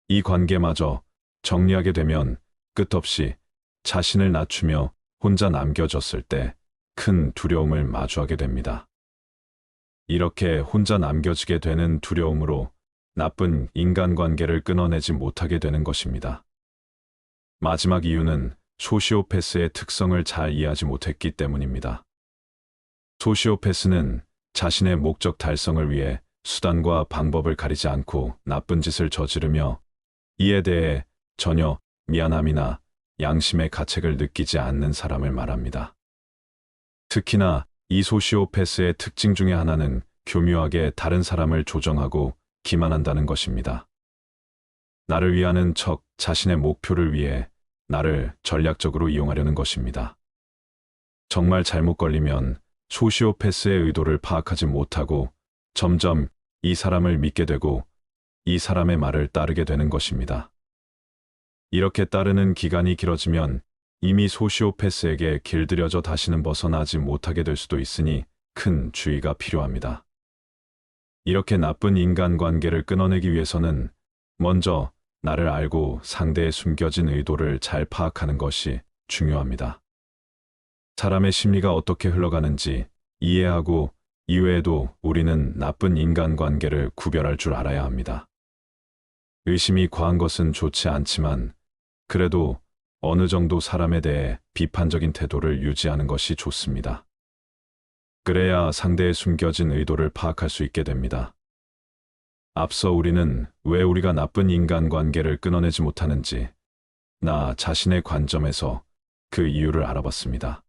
이 관계마저 정리하게 되면 끝없이 자신을 낮추며 혼자 남겨졌을 때 큰 두려움을 마주하게 됩니다. 이렇게 혼자 남겨지게 되는 두려움으로 나쁜 인간관계를 끊어내지 못하게 되는 것입니다. 마지막 이유는 소시오패스의 특성을 잘 이해하지 못했기 때문입니다. 소시오패스는 자신의 목적 달성을 위해 수단과 방법을 가리지 않고 나쁜 짓을 저지르며 이에 대해 전혀 미안함이나 양심의 가책을 느끼지 않는 사람을 말합니다. 특히나 이 소시오패스의 특징 중에 하나는 교묘하게 다른 사람을 조정하고 기만한다는 것입니다. 나를 위하는 척 자신의 목표를 위해 나를 전략적으로 이용하려는 것입니다. 정말 잘못 걸리면 소시오패스의 의도를 파악하지 못하고 점점 이 사람을 믿게 되고 이 사람의 말을 따르게 되는 것입니다. 이렇게 따르는 기간이 길어지면 이미 소시오패스에게 길들여져 다시는 벗어나지 못하게 될 수도 있으니 큰 주의가 필요합니다. 이렇게 나쁜 인간관계를 끊어내기 위해서는 먼저 나를 알고 상대의 숨겨진 의도를 잘 파악하는 것이 중요합니다. 사람의 심리가 어떻게 흘러가는지 이해하고 이외에도 우리는 나쁜 인간관계를 구별할 줄 알아야 합니다. 의심이 과한 것은 좋지 않지만 그래도 어느 정도 사람에 대해 비판적인 태도를 유지하는 것이 좋습니다. 그래야 상대의 숨겨진 의도를 파악할 수 있게 됩니다. 앞서 우리는 왜 우리가 나쁜 인간관계를 끊어내지 못하는지 나 자신의 관점에서 그 이유를 알아봤습니다.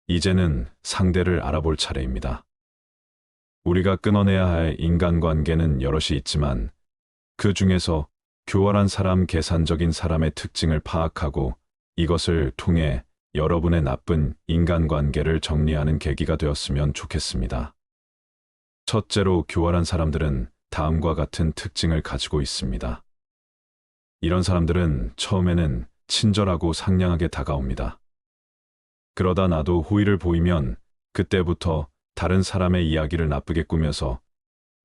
이제는 상대를 알아볼 차례입니다. 우리가 끊어내야 할 인간관계는 여럿이 있지만 그 중에서 교활한 사람, 계산적인 사람의 특징을 파악하고 이것을 통해 여러분의 나쁜 인간관계를 정리하는 계기가 되었으면 좋겠습니다. 첫째로, 교활한 사람들은 다음과 같은 특징을 가지고 있습니다. 이런 사람들은 처음에는 친절하고 상냥하게 다가옵니다. 그러다 나도 호의를 보이면 그때부터 다른 사람의 이야기를 나쁘게 꾸며서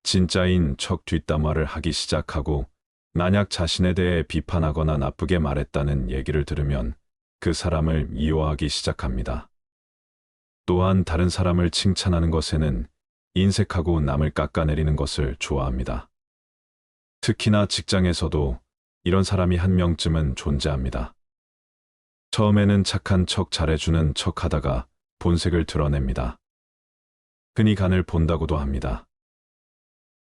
진짜인 척 뒷담화를 하기 시작하고 만약 자신에 대해 비판하거나 나쁘게 말했다는 얘기를 들으면 그 사람을 미워하기 시작합니다. 또한 다른 사람을 칭찬하는 것에는 인색하고 남을 깎아내리는 것을 좋아합니다. 특히나 직장에서도 이런 사람이 한 명쯤은 존재합니다. 처음에는 착한 척 잘해주는 척 하다가 본색을 드러냅니다. 흔히 간을 본다고도 합니다.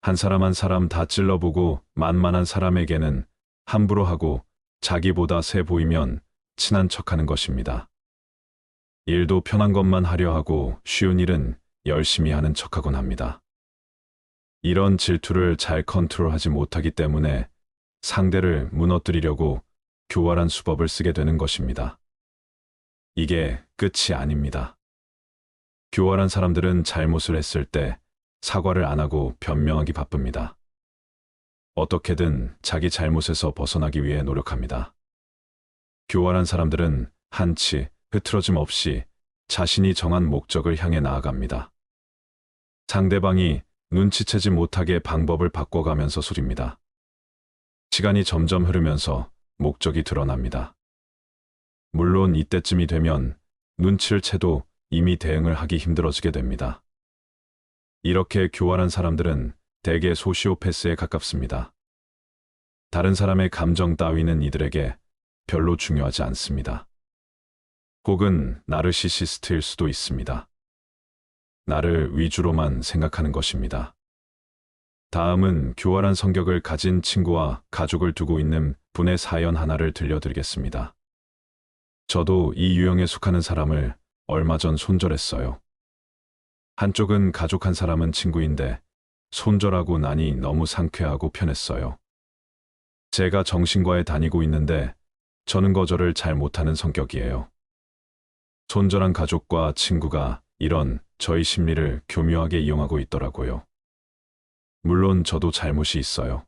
한 사람 한 사람 다 찔러보고 만만한 사람에게는 함부로 하고 자기보다 세 보이면 친한 척하는 것입니다. 일도 편한 것만 하려 하고 쉬운 일은 열심히 하는 척하곤 합니다. 이런 질투를 잘 컨트롤하지 못하기 때문에 상대를 무너뜨리려고 교활한 수법을 쓰게 되는 것입니다. 이게 끝이 아닙니다. 교활한 사람들은 잘못을 했을 때 사과를 안 하고 변명하기 바쁩니다. 어떻게든 자기 잘못에서 벗어나기 위해 노력합니다. 교활한 사람들은 한치 흐트러짐 없이 자신이 정한 목적을 향해 나아갑니다. 상대방이 눈치채지 못하게 방법을 바꿔가면서 소립니다. 시간이 점점 흐르면서 목적이 드러납니다. 물론 이때쯤이 되면 눈치를 채도 이미 대응을 하기 힘들어지게 됩니다. 이렇게 교활한 사람들은 대개 소시오패스에 가깝습니다. 다른 사람의 감정 따위는 이들에게 별로 중요하지 않습니다. 혹은 나르시시스트일 수도 있습니다. 나를 위주로만 생각하는 것입니다. 다음은 교활한 성격을 가진 친구와 가족을 두고 있는 분의 사연 하나를 들려드리겠습니다. 저도 이 유형에 속하는 사람을 얼마 전 손절했어요. 한쪽은 가족, 한 사람은 친구인데 손절하고 나니 너무 상쾌하고 편했어요. 제가 정신과에 다니고 있는데 저는 거절을 잘 못하는 성격이에요. 손절한 가족과 친구가 이런 저희 심리를 교묘하게 이용하고 있더라고요. 물론 저도 잘못이 있어요.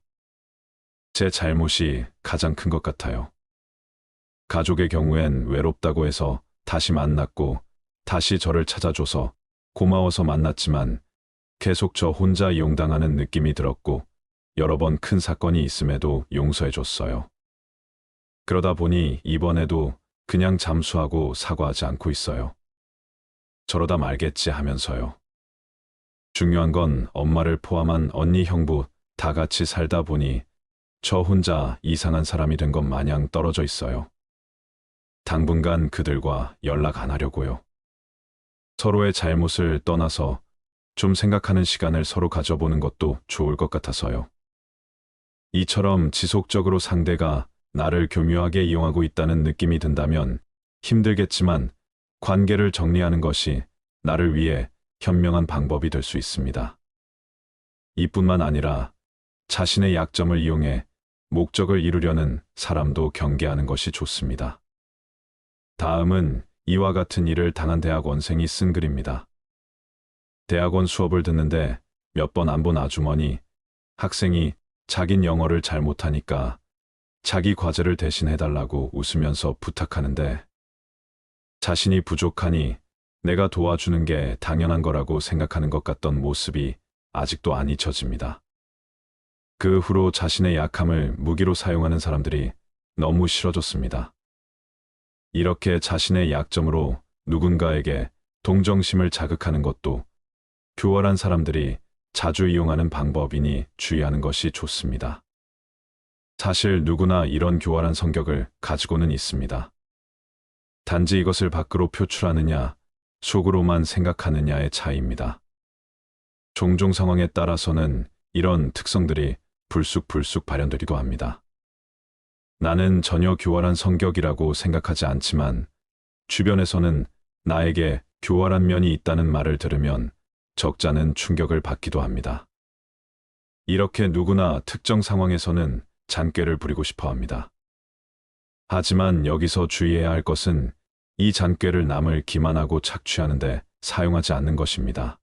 제 잘못이 가장 큰 것 같아요. 가족의 경우엔 외롭다고 해서 다시 만났고 다시 저를 찾아줘서 고마워서 만났지만 계속 저 혼자 이용당하는 느낌이 들었고 여러 번 큰 사건이 있음에도 용서해줬어요. 그러다 보니 이번에도 그냥 잠수하고 사과하지 않고 있어요. 저러다 말겠지 하면서요. 중요한 건 엄마를 포함한 언니, 형부 다 같이 살다 보니 저 혼자 이상한 사람이 된 것 마냥 떨어져 있어요. 당분간 그들과 연락 안 하려고요. 서로의 잘못을 떠나서 좀 생각하는 시간을 서로 가져보는 것도 좋을 것 같아서요. 이처럼 지속적으로 상대가 나를 교묘하게 이용하고 있다는 느낌이 든다면 힘들겠지만 관계를 정리하는 것이 나를 위해 현명한 방법이 될 수 있습니다. 이뿐만 아니라 자신의 약점을 이용해 목적을 이루려는 사람도 경계하는 것이 좋습니다. 다음은 이와 같은 일을 당한 대학원생이 쓴 글입니다. 대학원 수업을 듣는데 몇 번 안 본 아주머니, 학생이 자긴 영어를 잘 못하니까 자기 과제를 대신 해달라고 웃으면서 부탁하는데 자신이 부족하니 내가 도와주는 게 당연한 거라고 생각하는 것 같던 모습이 아직도 안 잊혀집니다. 그 후로 자신의 약함을 무기로 사용하는 사람들이 너무 싫어졌습니다. 이렇게 자신의 약점으로 누군가에게 동정심을 자극하는 것도 교활한 사람들이 자주 이용하는 방법이니 주의하는 것이 좋습니다. 사실 누구나 이런 교활한 성격을 가지고는 있습니다. 단지 이것을 밖으로 표출하느냐, 속으로만 생각하느냐의 차이입니다. 종종 상황에 따라서는 이런 특성들이 불쑥불쑥 발현되기도 합니다. 나는 전혀 교활한 성격이라고 생각하지 않지만 주변에서는 나에게 교활한 면이 있다는 말을 들으면 적잖은 충격을 받기도 합니다. 이렇게 누구나 특정 상황에서는 잔꾀를 부리고 싶어 합니다. 하지만 여기서 주의해야 할 것은 이 잔꾀를 남을 기만하고 착취하는데 사용하지 않는 것입니다.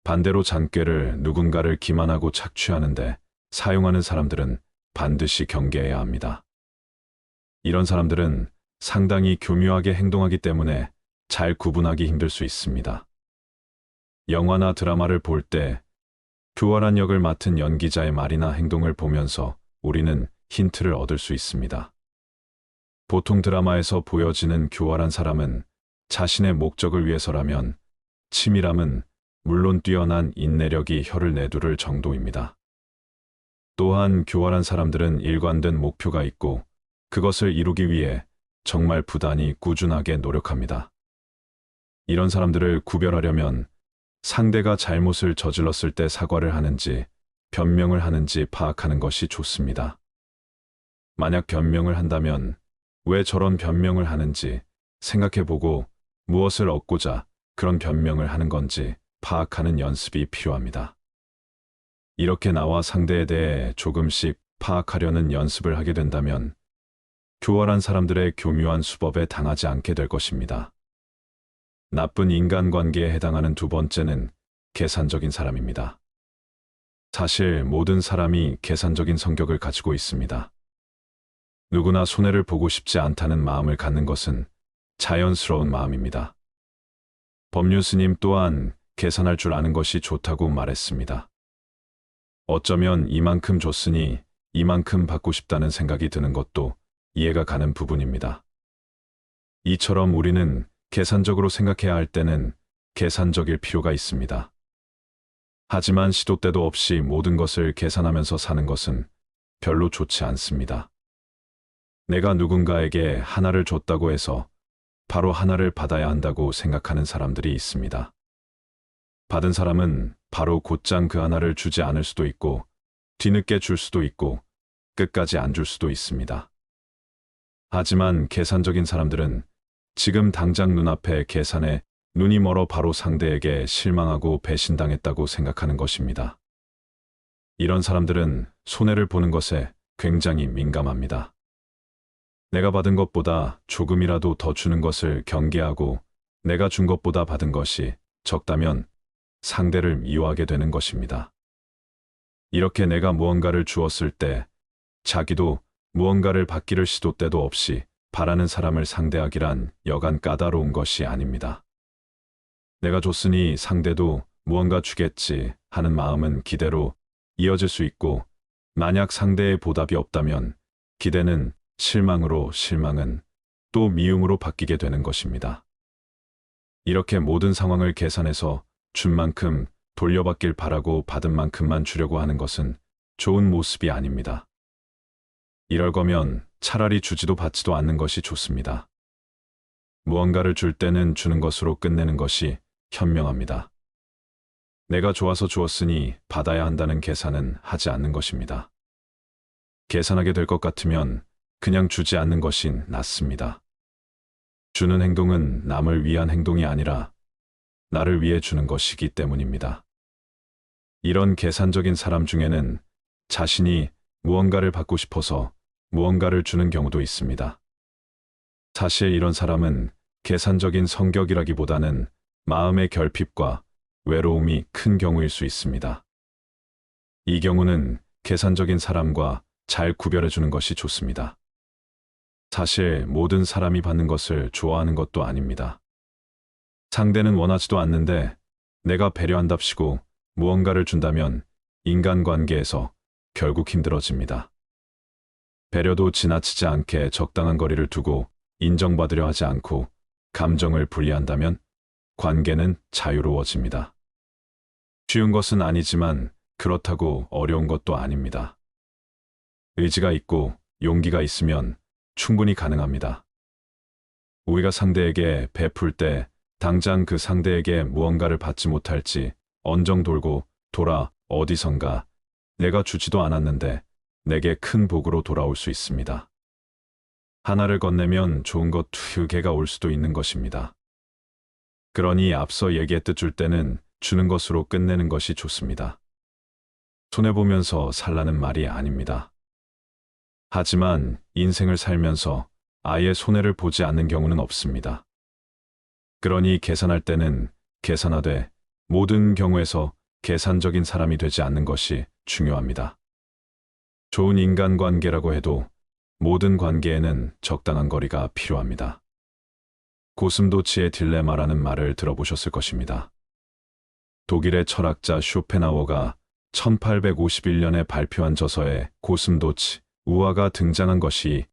반대로 잔꾀를 누군가를 기만하고 착취하는데 사용하는 사람들은 반드시 경계해야 합니다. 이런 사람들은 상당히 교묘하게 행동하기 때문에 잘 구분하기 힘들 수 있습니다. 영화나 드라마를 볼 때 교활한 역을 맡은 연기자의 말이나 행동을 보면서 우리는 힌트를 얻을 수 있습니다. 보통 드라마에서 보여지는 교활한 사람은 자신의 목적을 위해서라면 치밀함은 물론 뛰어난 인내력이 혀를 내두를 정도입니다. 또한 교활한 사람들은 일관된 목표가 있고 그것을 이루기 위해 정말 부단히 꾸준하게 노력합니다. 이런 사람들을 구별하려면 상대가 잘못을 저질렀을 때 사과를 하는지 변명을 하는지 파악하는 것이 좋습니다. 만약 변명을 한다면 왜 저런 변명을 하는지 생각해보고 무엇을 얻고자 그런 변명을 하는 건지 파악하는 연습이 필요합니다. 이렇게 나와 상대에 대해 조금씩 파악하려는 연습을 하게 된다면 교활한 사람들의 교묘한 수법에 당하지 않게 될 것입니다. 나쁜 인간관계에 해당하는 두 번째는 계산적인 사람입니다. 사실 모든 사람이 계산적인 성격을 가지고 있습니다. 누구나 손해를 보고 싶지 않다는 마음을 갖는 것은 자연스러운 마음입니다. 법륜 스님 또한 계산할 줄 아는 것이 좋다고 말했습니다. 어쩌면 이만큼 줬으니 이만큼 받고 싶다는 생각이 드는 것도 이해가 가는 부분입니다. 이처럼 우리는 계산적으로 생각해야 할 때는 계산적일 필요가 있습니다. 하지만 시도 때도 없이 모든 것을 계산하면서 사는 것은 별로 좋지 않습니다. 내가 누군가에게 하나를 줬다고 해서 바로 하나를 받아야 한다고 생각하는 사람들이 있습니다. 받은 사람은 바로 곧장 그 하나를 주지 않을 수도 있고 뒤늦게 줄 수도 있고 끝까지 안 줄 수도 있습니다. 하지만 계산적인 사람들은 지금 당장 눈앞에 계산에 눈이 멀어 바로 상대에게 실망하고 배신당했다고 생각하는 것입니다. 이런 사람들은 손해를 보는 것에 굉장히 민감합니다. 내가 받은 것보다 조금이라도 더 주는 것을 경계하고 내가 준 것보다 받은 것이 적다면 상대를 미워하게 되는 것입니다. 이렇게 내가 무언가를 주었을 때 자기도 무언가를 받기를 시도 때도 없이 바라는 사람을 상대하기란 여간 까다로운 것이 아닙니다. 내가 줬으니 상대도 무언가 주겠지 하는 마음은 기대로 이어질 수 있고 만약 상대의 보답이 없다면 기대는 실망으로 실망은 또 미움으로 바뀌게 되는 것입니다. 이렇게 모든 상황을 계산해서 준 만큼 돌려받길 바라고 받은 만큼만 주려고 하는 것은 좋은 모습이 아닙니다. 이럴 거면 차라리 주지도 받지도 않는 것이 좋습니다. 무언가를 줄 때는 주는 것으로 끝내는 것이 현명합니다. 내가 좋아서 주었으니 받아야 한다는 계산은 하지 않는 것입니다. 계산하게 될 것 같으면 그냥 주지 않는 것이 낫습니다. 주는 행동은 남을 위한 행동이 아니라 나를 위해 주는 것이기 때문입니다. 이런 계산적인 사람 중에는 자신이 무언가를 받고 싶어서 무언가를 주는 경우도 있습니다. 사실 이런 사람은 계산적인 성격이라기보다는 마음의 결핍과 외로움이 큰 경우일 수 있습니다. 이 경우는 계산적인 사람과 잘 구별해주는 것이 좋습니다. 사실 모든 사람이 받는 것을 좋아하는 것도 아닙니다. 상대는 원하지도 않는데 내가 배려한답시고 무언가를 준다면 인간관계에서 결국 힘들어집니다. 배려도 지나치지 않게 적당한 거리를 두고 인정받으려 하지 않고 감정을 분리한다면 관계는 자유로워집니다. 쉬운 것은 아니지만 그렇다고 어려운 것도 아닙니다. 의지가 있고 용기가 있으면 충분히 가능합니다. 우리가 상대에게 베풀 때 당장 그 상대에게 무언가를 받지 못할지 언정 돌고 돌아 어디선가 내가 주지도 않았는데 내게 큰 복으로 돌아올 수 있습니다. 하나를 건네면 좋은 것 두 개가 올 수도 있는 것입니다. 그러니 앞서 얘기했듯 줄 때는 주는 것으로 끝내는 것이 좋습니다. 손해보면서 살라는 말이 아닙니다. 하지만 인생을 살면서 아예 손해를 보지 않는 경우는 없습니다. 그러니 계산할 때는 계산하되 모든 경우에서 계산적인 사람이 되지 않는 것이 중요합니다. 좋은 인간관계라고 해도 모든 관계에는 적당한 거리가 필요합니다. 고슴도치의 딜레마라는 말을 들어보셨을 것입니다. 독일의 철학자 쇼펜하우어가 1851년에 발표한 저서에 고슴도치, 우화가 등장한 것이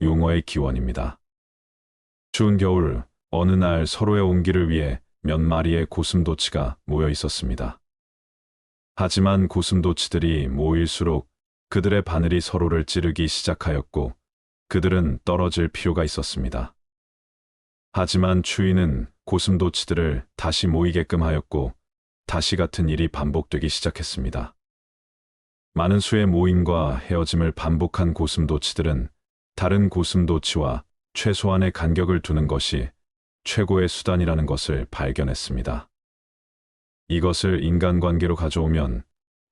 용어의 기원입니다. 추운 겨울 어느 날 서로의 온기를 위해 몇 마리의 고슴도치가 모여 있었습니다. 하지만 고슴도치들이 모일수록 그들의 바늘이 서로를 찌르기 시작하였고 그들은 떨어질 필요가 있었습니다. 하지만 추위는 고슴도치들을 다시 모이게끔 하였고 다시 같은 일이 반복되기 시작했습니다. 많은 수의 모임과 헤어짐을 반복한 고슴도치들은 다른 고슴도치와 최소한의 간격을 두는 것이 최고의 수단이라는 것을 발견했습니다. 이것을 인간관계로 가져오면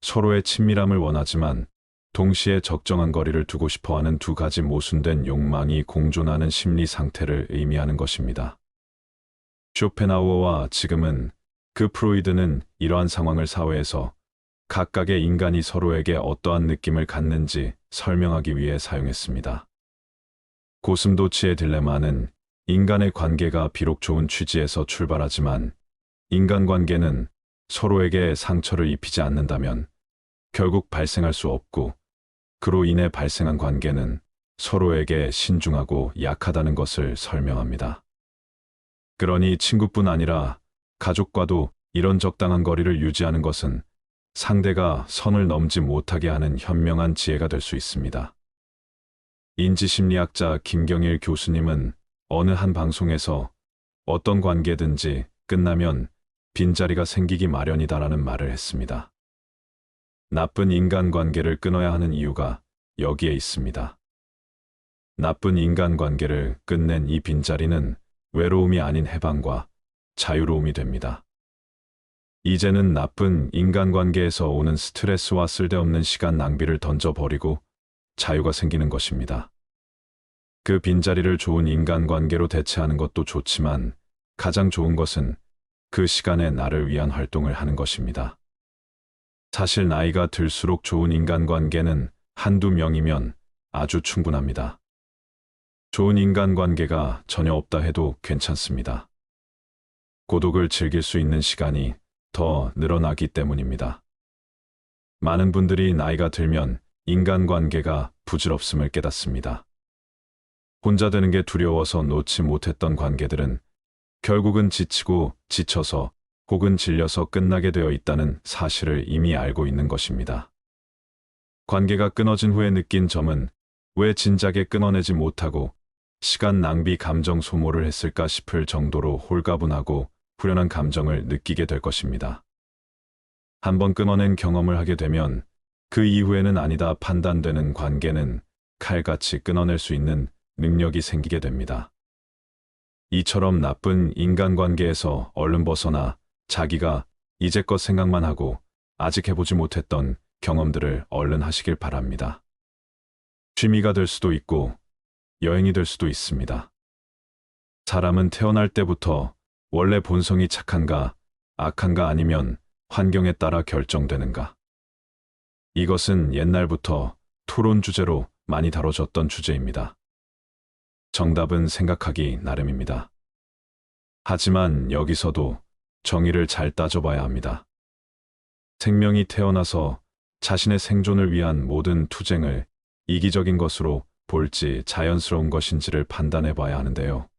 서로의 친밀함을 원하지만 동시에 적정한 거리를 두고 싶어하는 두 가지 모순된 욕망이 공존하는 심리 상태를 의미하는 것입니다. 쇼펜하우어와 지금은 그 프로이드는 이러한 상황을 사회에서 각각의 인간이 서로에게 어떠한 느낌을 갖는지 설명하기 위해 사용했습니다. 고슴도치의 딜레마는 인간의 관계가 비록 좋은 취지에서 출발하지만 인간관계는 서로에게 상처를 입히지 않는다면 결국 발생할 수 없고 그로 인해 발생한 관계는 서로에게 신중하고 약하다는 것을 설명합니다. 그러니 친구뿐 아니라 가족과도 이런 적당한 거리를 유지하는 것은 상대가 선을 넘지 못하게 하는 현명한 지혜가 될 수 있습니다. 인지심리학자 김경일 교수님은 어느 한 방송에서 어떤 관계든지 끝나면 빈자리가 생기기 마련이다라는 말을 했습니다. 나쁜 인간관계를 끊어야 하는 이유가 여기에 있습니다. 나쁜 인간관계를 끝낸 이 빈자리는 외로움이 아닌 해방과 자유로움이 됩니다. 이제는 나쁜 인간관계에서 오는 스트레스와 쓸데없는 시간 낭비를 던져버리고 자유가 생기는 것입니다. 그 빈자리를 좋은 인간관계로 대체하는 것도 좋지만 가장 좋은 것은 그 시간에 나를 위한 활동을 하는 것입니다. 사실 나이가 들수록 좋은 인간관계는 한두 명이면 아주 충분합니다. 좋은 인간관계가 전혀 없다 해도 괜찮습니다. 고독을 즐길 수 있는 시간이 더 늘어나기 때문입니다. 많은 분들이 나이가 들면 인간관계가 부질없음을 깨닫습니다. 혼자 되는 게 두려워서 놓지 못했던 관계들은 결국은 지치고 지쳐서 혹은 질려서 끝나게 되어 있다는 사실을 이미 알고 있는 것입니다. 관계가 끊어진 후에 느낀 점은 왜 진작에 끊어내지 못하고 시간 낭비 감정 소모를 했을까 싶을 정도로 홀가분하고 후련한 감정을 느끼게 될 것입니다. 한번 끊어낸 경험을 하게 되면 그 이후에는 아니다 판단되는 관계는 칼같이 끊어낼 수 있는 능력이 생기게 됩니다. 이처럼 나쁜 인간관계에서 얼른 벗어나 자기가 이제껏 생각만 하고 아직 해보지 못했던 경험들을 얼른 하시길 바랍니다. 취미가 될 수도 있고 여행이 될 수도 있습니다. 사람은 태어날 때부터 원래 본성이 착한가 악한가 아니면 환경에 따라 결정되는가? 이것은 옛날부터 토론 주제로 많이 다뤄졌던 주제입니다. 정답은 생각하기 나름입니다. 하지만 여기서도 정의를 잘 따져봐야 합니다. 생명이 태어나서 자신의 생존을 위한 모든 투쟁을 이기적인 것으로 볼지 자연스러운 것인지를 판단해 봐야 하는데요.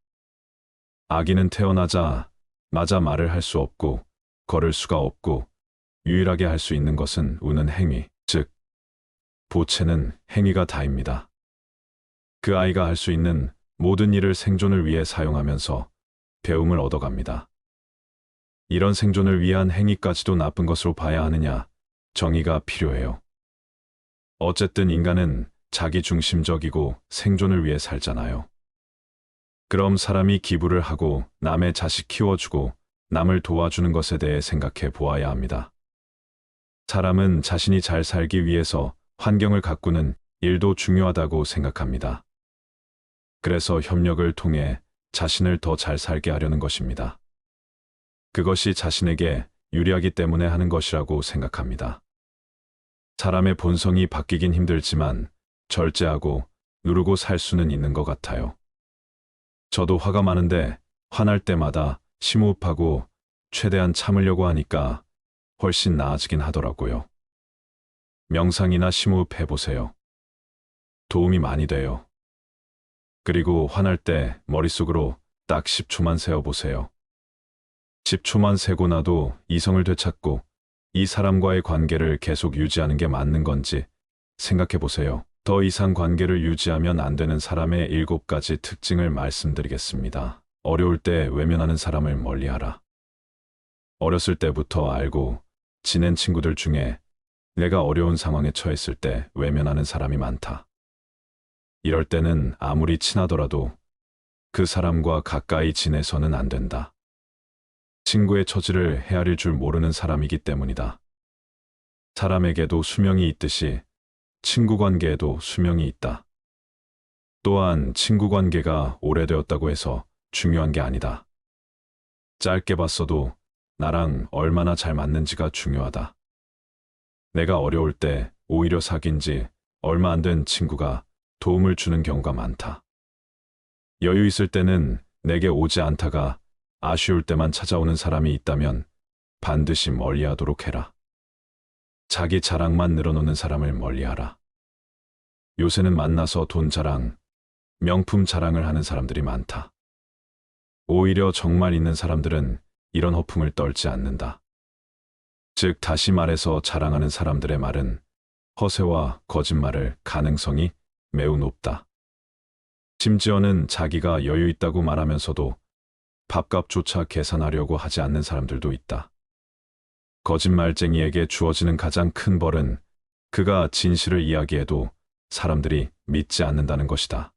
아기는 태어나자마자 말을 할 수 없고 걸을 수가 없고 유일하게 할 수 있는 것은 우는 행위, 즉 보채는 행위가 다입니다. 그 아이가 할 수 있는 모든 일을 생존을 위해 사용하면서 배움을 얻어갑니다. 이런 생존을 위한 행위까지도 나쁜 것으로 봐야 하느냐, 정의가 필요해요. 어쨌든 인간은 자기중심적이고 생존을 위해 살잖아요. 그럼 사람이 기부를 하고 남의 자식 키워주고 남을 도와주는 것에 대해 생각해 보아야 합니다. 사람은 자신이 잘 살기 위해서 환경을 가꾸는 일도 중요하다고 생각합니다. 그래서 협력을 통해 자신을 더 잘 살게 하려는 것입니다. 그것이 자신에게 유리하기 때문에 하는 것이라고 생각합니다. 사람의 본성이 바뀌긴 힘들지만 절제하고 누르고 살 수는 있는 것 같아요. 저도 화가 많은데 화날 때마다 심호흡하고 최대한 참으려고 하니까 훨씬 나아지긴 하더라고요. 명상이나 심호흡 해보세요. 도움이 많이 돼요. 그리고 화날 때 머릿속으로 딱 10초만 세어보세요. 10초만 세고 나도 이성을 되찾고 이 사람과의 관계를 계속 유지하는 게 맞는 건지 생각해 보세요. 더 이상 관계를 유지하면 안 되는 사람의 7가지 특징을 말씀드리겠습니다. 어려울 때 외면하는 사람을 멀리하라. 어렸을 때부터 알고 지낸 친구들 중에 내가 어려운 상황에 처했을 때 외면하는 사람이 많다. 이럴 때는 아무리 친하더라도 그 사람과 가까이 지내서는 안 된다. 친구의 처지를 헤아릴 줄 모르는 사람이기 때문이다. 사람에게도 수명이 있듯이 친구 관계에도 수명이 있다. 또한 친구 관계가 오래되었다고 해서 중요한 게 아니다. 짧게 봤어도 나랑 얼마나 잘 맞는지가 중요하다. 내가 어려울 때 오히려 사귄 지 얼마 안 된 친구가 도움을 주는 경우가 많다. 여유 있을 때는 내게 오지 않다가 아쉬울 때만 찾아오는 사람이 있다면 반드시 멀리하도록 해라. 자기 자랑만 늘어놓는 사람을 멀리하라. 요새는 만나서 돈 자랑, 명품 자랑을 하는 사람들이 많다. 오히려 정말 있는 사람들은 이런 허풍을 떨지 않는다. 즉 다시 말해서 자랑하는 사람들의 말은 허세와 거짓말을 가능성이 매우 높다. 심지어는 자기가 여유 있다고 말하면서도 밥값조차 계산하려고 하지 않는 사람들도 있다. 거짓말쟁이에게 주어지는 가장 큰 벌은 그가 진실을 이야기해도 사람들이 믿지 않는다는 것이다.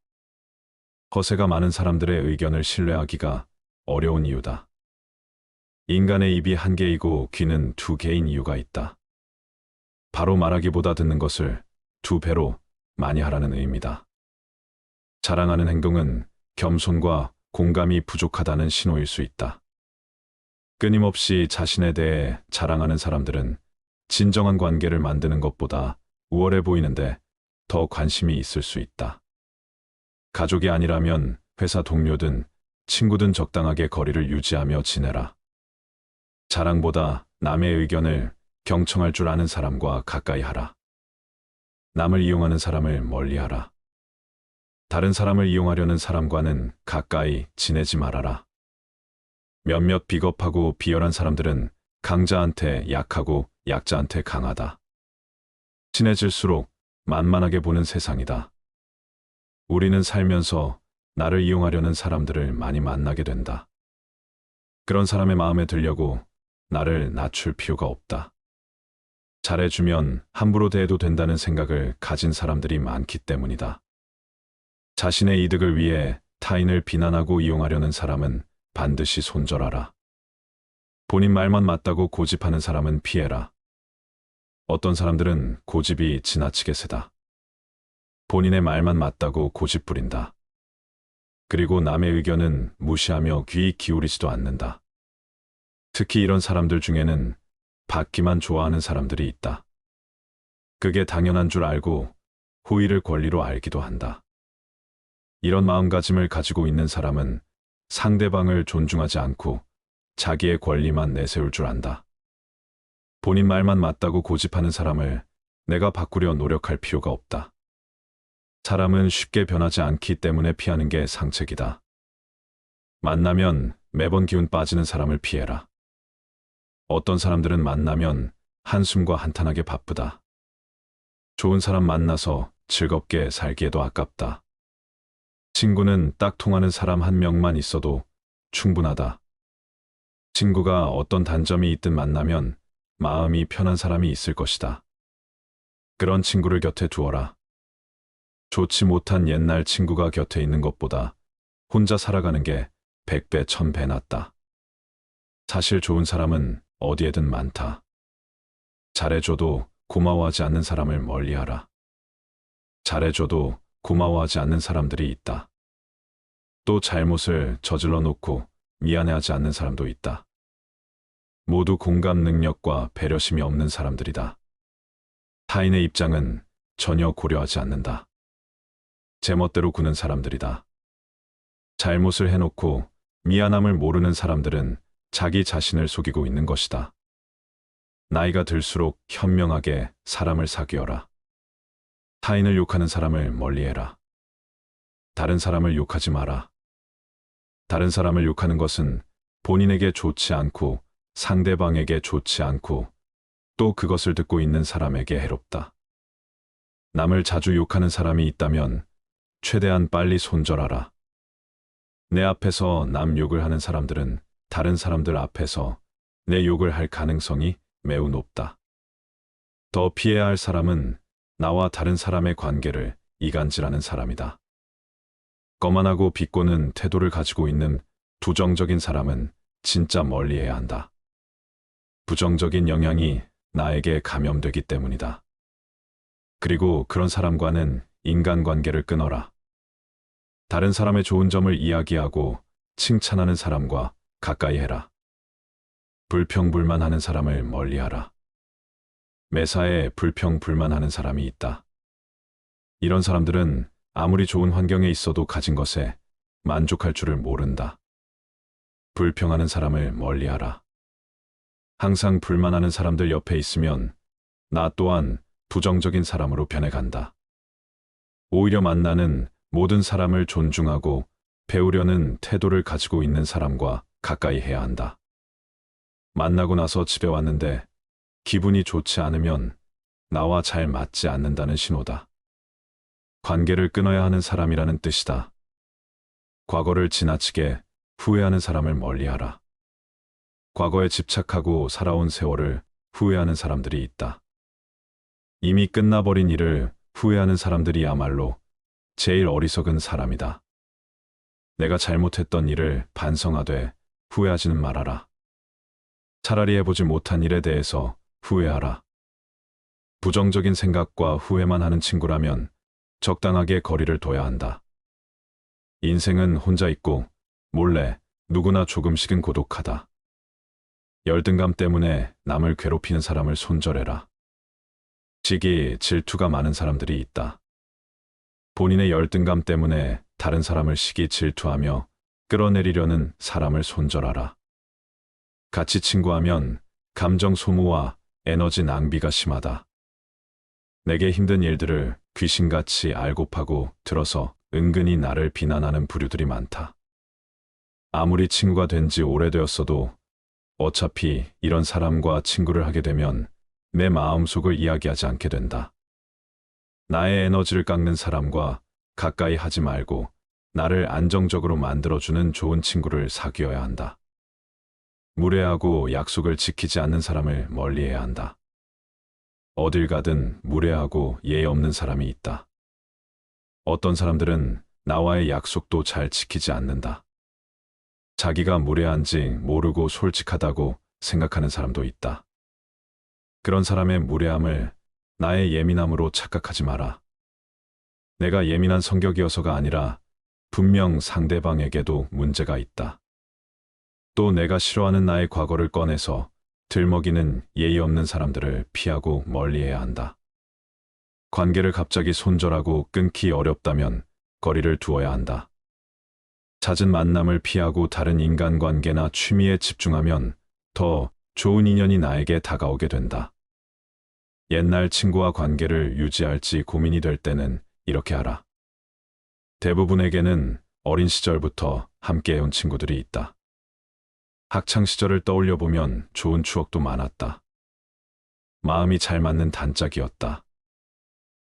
허세가 많은 사람들의 의견을 신뢰하기가 어려운 이유다. 인간의 입이 한 개이고 귀는 2개인 이유가 있다. 바로 말하기보다 듣는 것을 2배로 많이 하라는 의미다. 자랑하는 행동은 겸손과 공감이 부족하다는 신호일 수 있다. 끊임없이 자신에 대해 자랑하는 사람들은 진정한 관계를 만드는 것보다 우월해 보이는데 더 관심이 있을 수 있다. 가족이 아니라면 회사 동료든 친구든 적당하게 거리를 유지하며 지내라. 자랑보다 남의 의견을 경청할 줄 아는 사람과 가까이 하라. 남을 이용하는 사람을 멀리하라. 다른 사람을 이용하려는 사람과는 가까이 지내지 말아라. 몇몇 비겁하고 비열한 사람들은 강자한테 약하고 약자한테 강하다. 친해질수록 만만하게 보는 세상이다. 우리는 살면서 나를 이용하려는 사람들을 많이 만나게 된다. 그런 사람의 마음에 들려고 나를 낮출 필요가 없다. 잘해주면 함부로 대해도 된다는 생각을 가진 사람들이 많기 때문이다. 자신의 이득을 위해 타인을 비난하고 이용하려는 사람은 반드시 손절하라. 본인 말만 맞다고 고집하는 사람은 피해라. 어떤 사람들은 고집이 지나치게 세다. 본인의 말만 맞다고 고집 부린다. 그리고 남의 의견은 무시하며 귀 기울이지도 않는다. 특히 이런 사람들 중에는 받기만 좋아하는 사람들이 있다. 그게 당연한 줄 알고 호의를 권리로 알기도 한다. 이런 마음가짐을 가지고 있는 사람은 상대방을 존중하지 않고 자기의 권리만 내세울 줄 안다. 본인 말만 맞다고 고집하는 사람을 내가 바꾸려 노력할 필요가 없다. 사람은 쉽게 변하지 않기 때문에 피하는 게 상책이다. 만나면 매번 기운 빠지는 사람을 피해라. 어떤 사람들은 만나면 한숨과 한탄하게 바쁘다. 좋은 사람 만나서 즐겁게 살기에도 아깝다. 친구는 딱 통하는 사람 한 명만 있어도 충분하다. 친구가 어떤 단점이 있든 만나면 마음이 편한 사람이 있을 것이다. 그런 친구를 곁에 두어라. 좋지 못한 옛날 친구가 곁에 있는 것보다 혼자 살아가는 게 100배, 1000배 낫다. 사실 좋은 사람은 어디에든 많다. 잘해줘도 고마워하지 않는 사람을 멀리하라. 잘해줘도 고마워하지 않는 사람들이 있다. 또 잘못을 저질러 놓고 미안해하지 않는 사람도 있다. 모두 공감 능력과 배려심이 없는 사람들이다. 타인의 입장은 전혀 고려하지 않는다. 제멋대로 구는 사람들이다. 잘못을 해놓고 미안함을 모르는 사람들은 자기 자신을 속이고 있는 것이다. 나이가 들수록 현명하게 사람을 사귀어라. 타인을 욕하는 사람을 멀리해라. 다른 사람을 욕하지 마라. 다른 사람을 욕하는 것은 본인에게 좋지 않고 상대방에게 좋지 않고 또 그것을 듣고 있는 사람에게 해롭다. 남을 자주 욕하는 사람이 있다면 최대한 빨리 손절하라. 내 앞에서 남 욕을 하는 사람들은 다른 사람들 앞에서 내 욕을 할 가능성이 매우 높다. 더 피해야 할 사람은 나와 다른 사람의 관계를 이간질하는 사람이다. 거만하고 비꼬는 태도를 가지고 있는 부정적인 사람은 진짜 멀리해야 한다. 부정적인 영향이 나에게 감염되기 때문이다. 그리고 그런 사람과는 인간관계를 끊어라. 다른 사람의 좋은 점을 이야기하고 칭찬하는 사람과 가까이 해라. 불평불만하는 사람을 멀리하라. 매사에 불평불만하는 사람이 있다. 이런 사람들은 아무리 좋은 환경에 있어도 가진 것에 만족할 줄을 모른다. 불평하는 사람을 멀리하라. 항상 불만하는 사람들 옆에 있으면 나 또한 부정적인 사람으로 변해간다. 오히려 만나는 모든 사람을 존중하고 배우려는 태도를 가지고 있는 사람과 가까이 해야 한다. 만나고 나서 집에 왔는데 기분이 좋지 않으면 나와 잘 맞지 않는다는 신호다. 관계를 끊어야 하는 사람이라는 뜻이다. 과거를 지나치게 후회하는 사람을 멀리하라. 과거에 집착하고 살아온 세월을 후회하는 사람들이 있다. 이미 끝나버린 일을 후회하는 사람들이야말로 제일 어리석은 사람이다. 내가 잘못했던 일을 반성하되 후회하지는 말아라. 차라리 해보지 못한 일에 대해서 후회하라. 부정적인 생각과 후회만 하는 친구라면 적당하게 거리를 둬야 한다. 인생은 혼자 있고 몰래 누구나 조금씩은 고독하다. 열등감 때문에 남을 괴롭히는 사람을 손절해라. 시기, 질투가 많은 사람들이 있다. 본인의 열등감 때문에 다른 사람을 시기, 질투하며 끌어내리려는 사람을 손절하라. 같이 친구하면 감정 소모와 에너지 낭비가 심하다. 내게 힘든 일들을 귀신같이 알고 파고 들어서 은근히 나를 비난하는 부류들이 많다. 아무리 친구가 된 지 오래되었어도 어차피 이런 사람과 친구를 하게 되면 내 마음속을 이야기하지 않게 된다. 나의 에너지를 깎는 사람과 가까이 하지 말고 나를 안정적으로 만들어주는 좋은 친구를 사귀어야 한다. 무례하고 약속을 지키지 않는 사람을 멀리해야 한다. 어딜 가든 무례하고 예의 없는 사람이 있다. 어떤 사람들은 나와의 약속도 잘 지키지 않는다. 자기가 무례한지 모르고 솔직하다고 생각하는 사람도 있다. 그런 사람의 무례함을 나의 예민함으로 착각하지 마라. 내가 예민한 성격이어서가 아니라 분명 상대방에게도 문제가 있다. 또 내가 싫어하는 나의 과거를 꺼내서 들먹이는 예의 없는 사람들을 피하고 멀리해야 한다. 관계를 갑자기 손절하고 끊기 어렵다면 거리를 두어야 한다. 잦은 만남을 피하고 다른 인간관계나 취미에 집중하면 더 좋은 인연이 나에게 다가오게 된다. 옛날 친구와 관계를 유지할지 고민이 될 때는 이렇게 하라. 대부분에게는 어린 시절부터 함께해온 친구들이 있다. 학창 시절을 떠올려 보면 좋은 추억도 많았다. 마음이 잘 맞는 단짝이었다.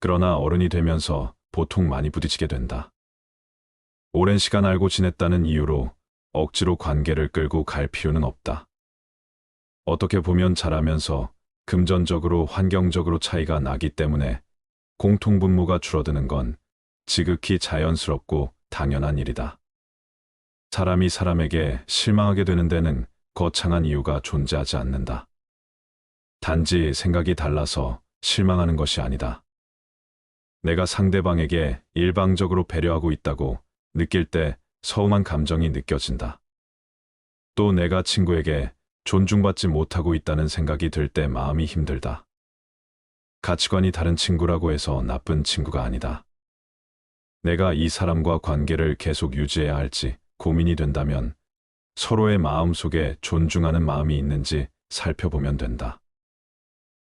그러나 어른이 되면서 보통 많이 부딪히게 된다. 오랜 시간 알고 지냈다는 이유로 억지로 관계를 끌고 갈 필요는 없다. 어떻게 보면 자라면서 금전적으로 환경적으로 차이가 나기 때문에 공통분모가 줄어드는 건 지극히 자연스럽고 당연한 일이다. 사람이 사람에게 실망하게 되는 데는 거창한 이유가 존재하지 않는다. 단지 생각이 달라서 실망하는 것이 아니다. 내가 상대방에게 일방적으로 배려하고 있다고 느낄 때 서운한 감정이 느껴진다. 또 내가 친구에게 존중받지 못하고 있다는 생각이 들 때 마음이 힘들다. 가치관이 다른 친구라고 해서 나쁜 친구가 아니다. 내가 이 사람과 관계를 계속 유지해야 할지 고민이 된다면 서로의 마음 속에 존중하는 마음이 있는지 살펴보면 된다.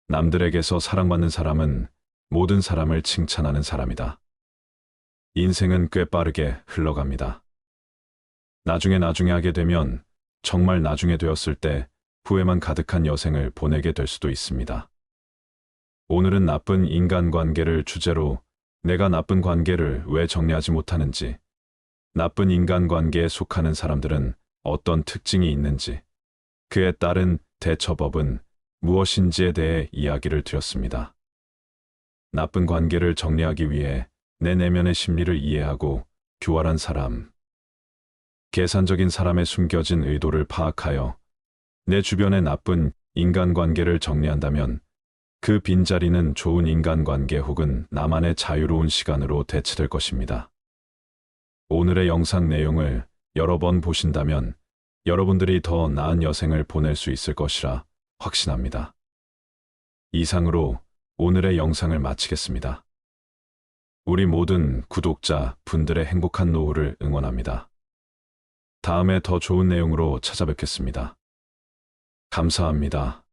남들에게서 사랑받는 사람은 모든 사람을 칭찬하는 사람이다. 인생은 꽤 빠르게 흘러갑니다. 나중에 하게 되면 정말 나중에 되었을 때 후회만 가득한 여생을 보내게 될 수도 있습니다. 오늘은 나쁜 인간관계를 주제로 내가 나쁜 관계를 왜 정리하지 못하는지, 나쁜 인간관계에 속하는 사람들은 어떤 특징이 있는지, 그에 따른 대처법은 무엇인지에 대해 이야기를 드렸습니다. 나쁜 관계를 정리하기 위해 내 내면의 심리를 이해하고 교활한 사람, 계산적인 사람의 숨겨진 의도를 파악하여 내 주변의 나쁜 인간관계를 정리한다면 그 빈자리는 좋은 인간관계 혹은 나만의 자유로운 시간으로 대체될 것입니다. 오늘의 영상 내용을 여러 번 보신다면 여러분들이 더 나은 여생을 보낼 수 있을 것이라 확신합니다. 이상으로 오늘의 영상을 마치겠습니다. 우리 모든 구독자 분들의 행복한 노후를 응원합니다. 다음에 더 좋은 내용으로 찾아뵙겠습니다. 감사합니다.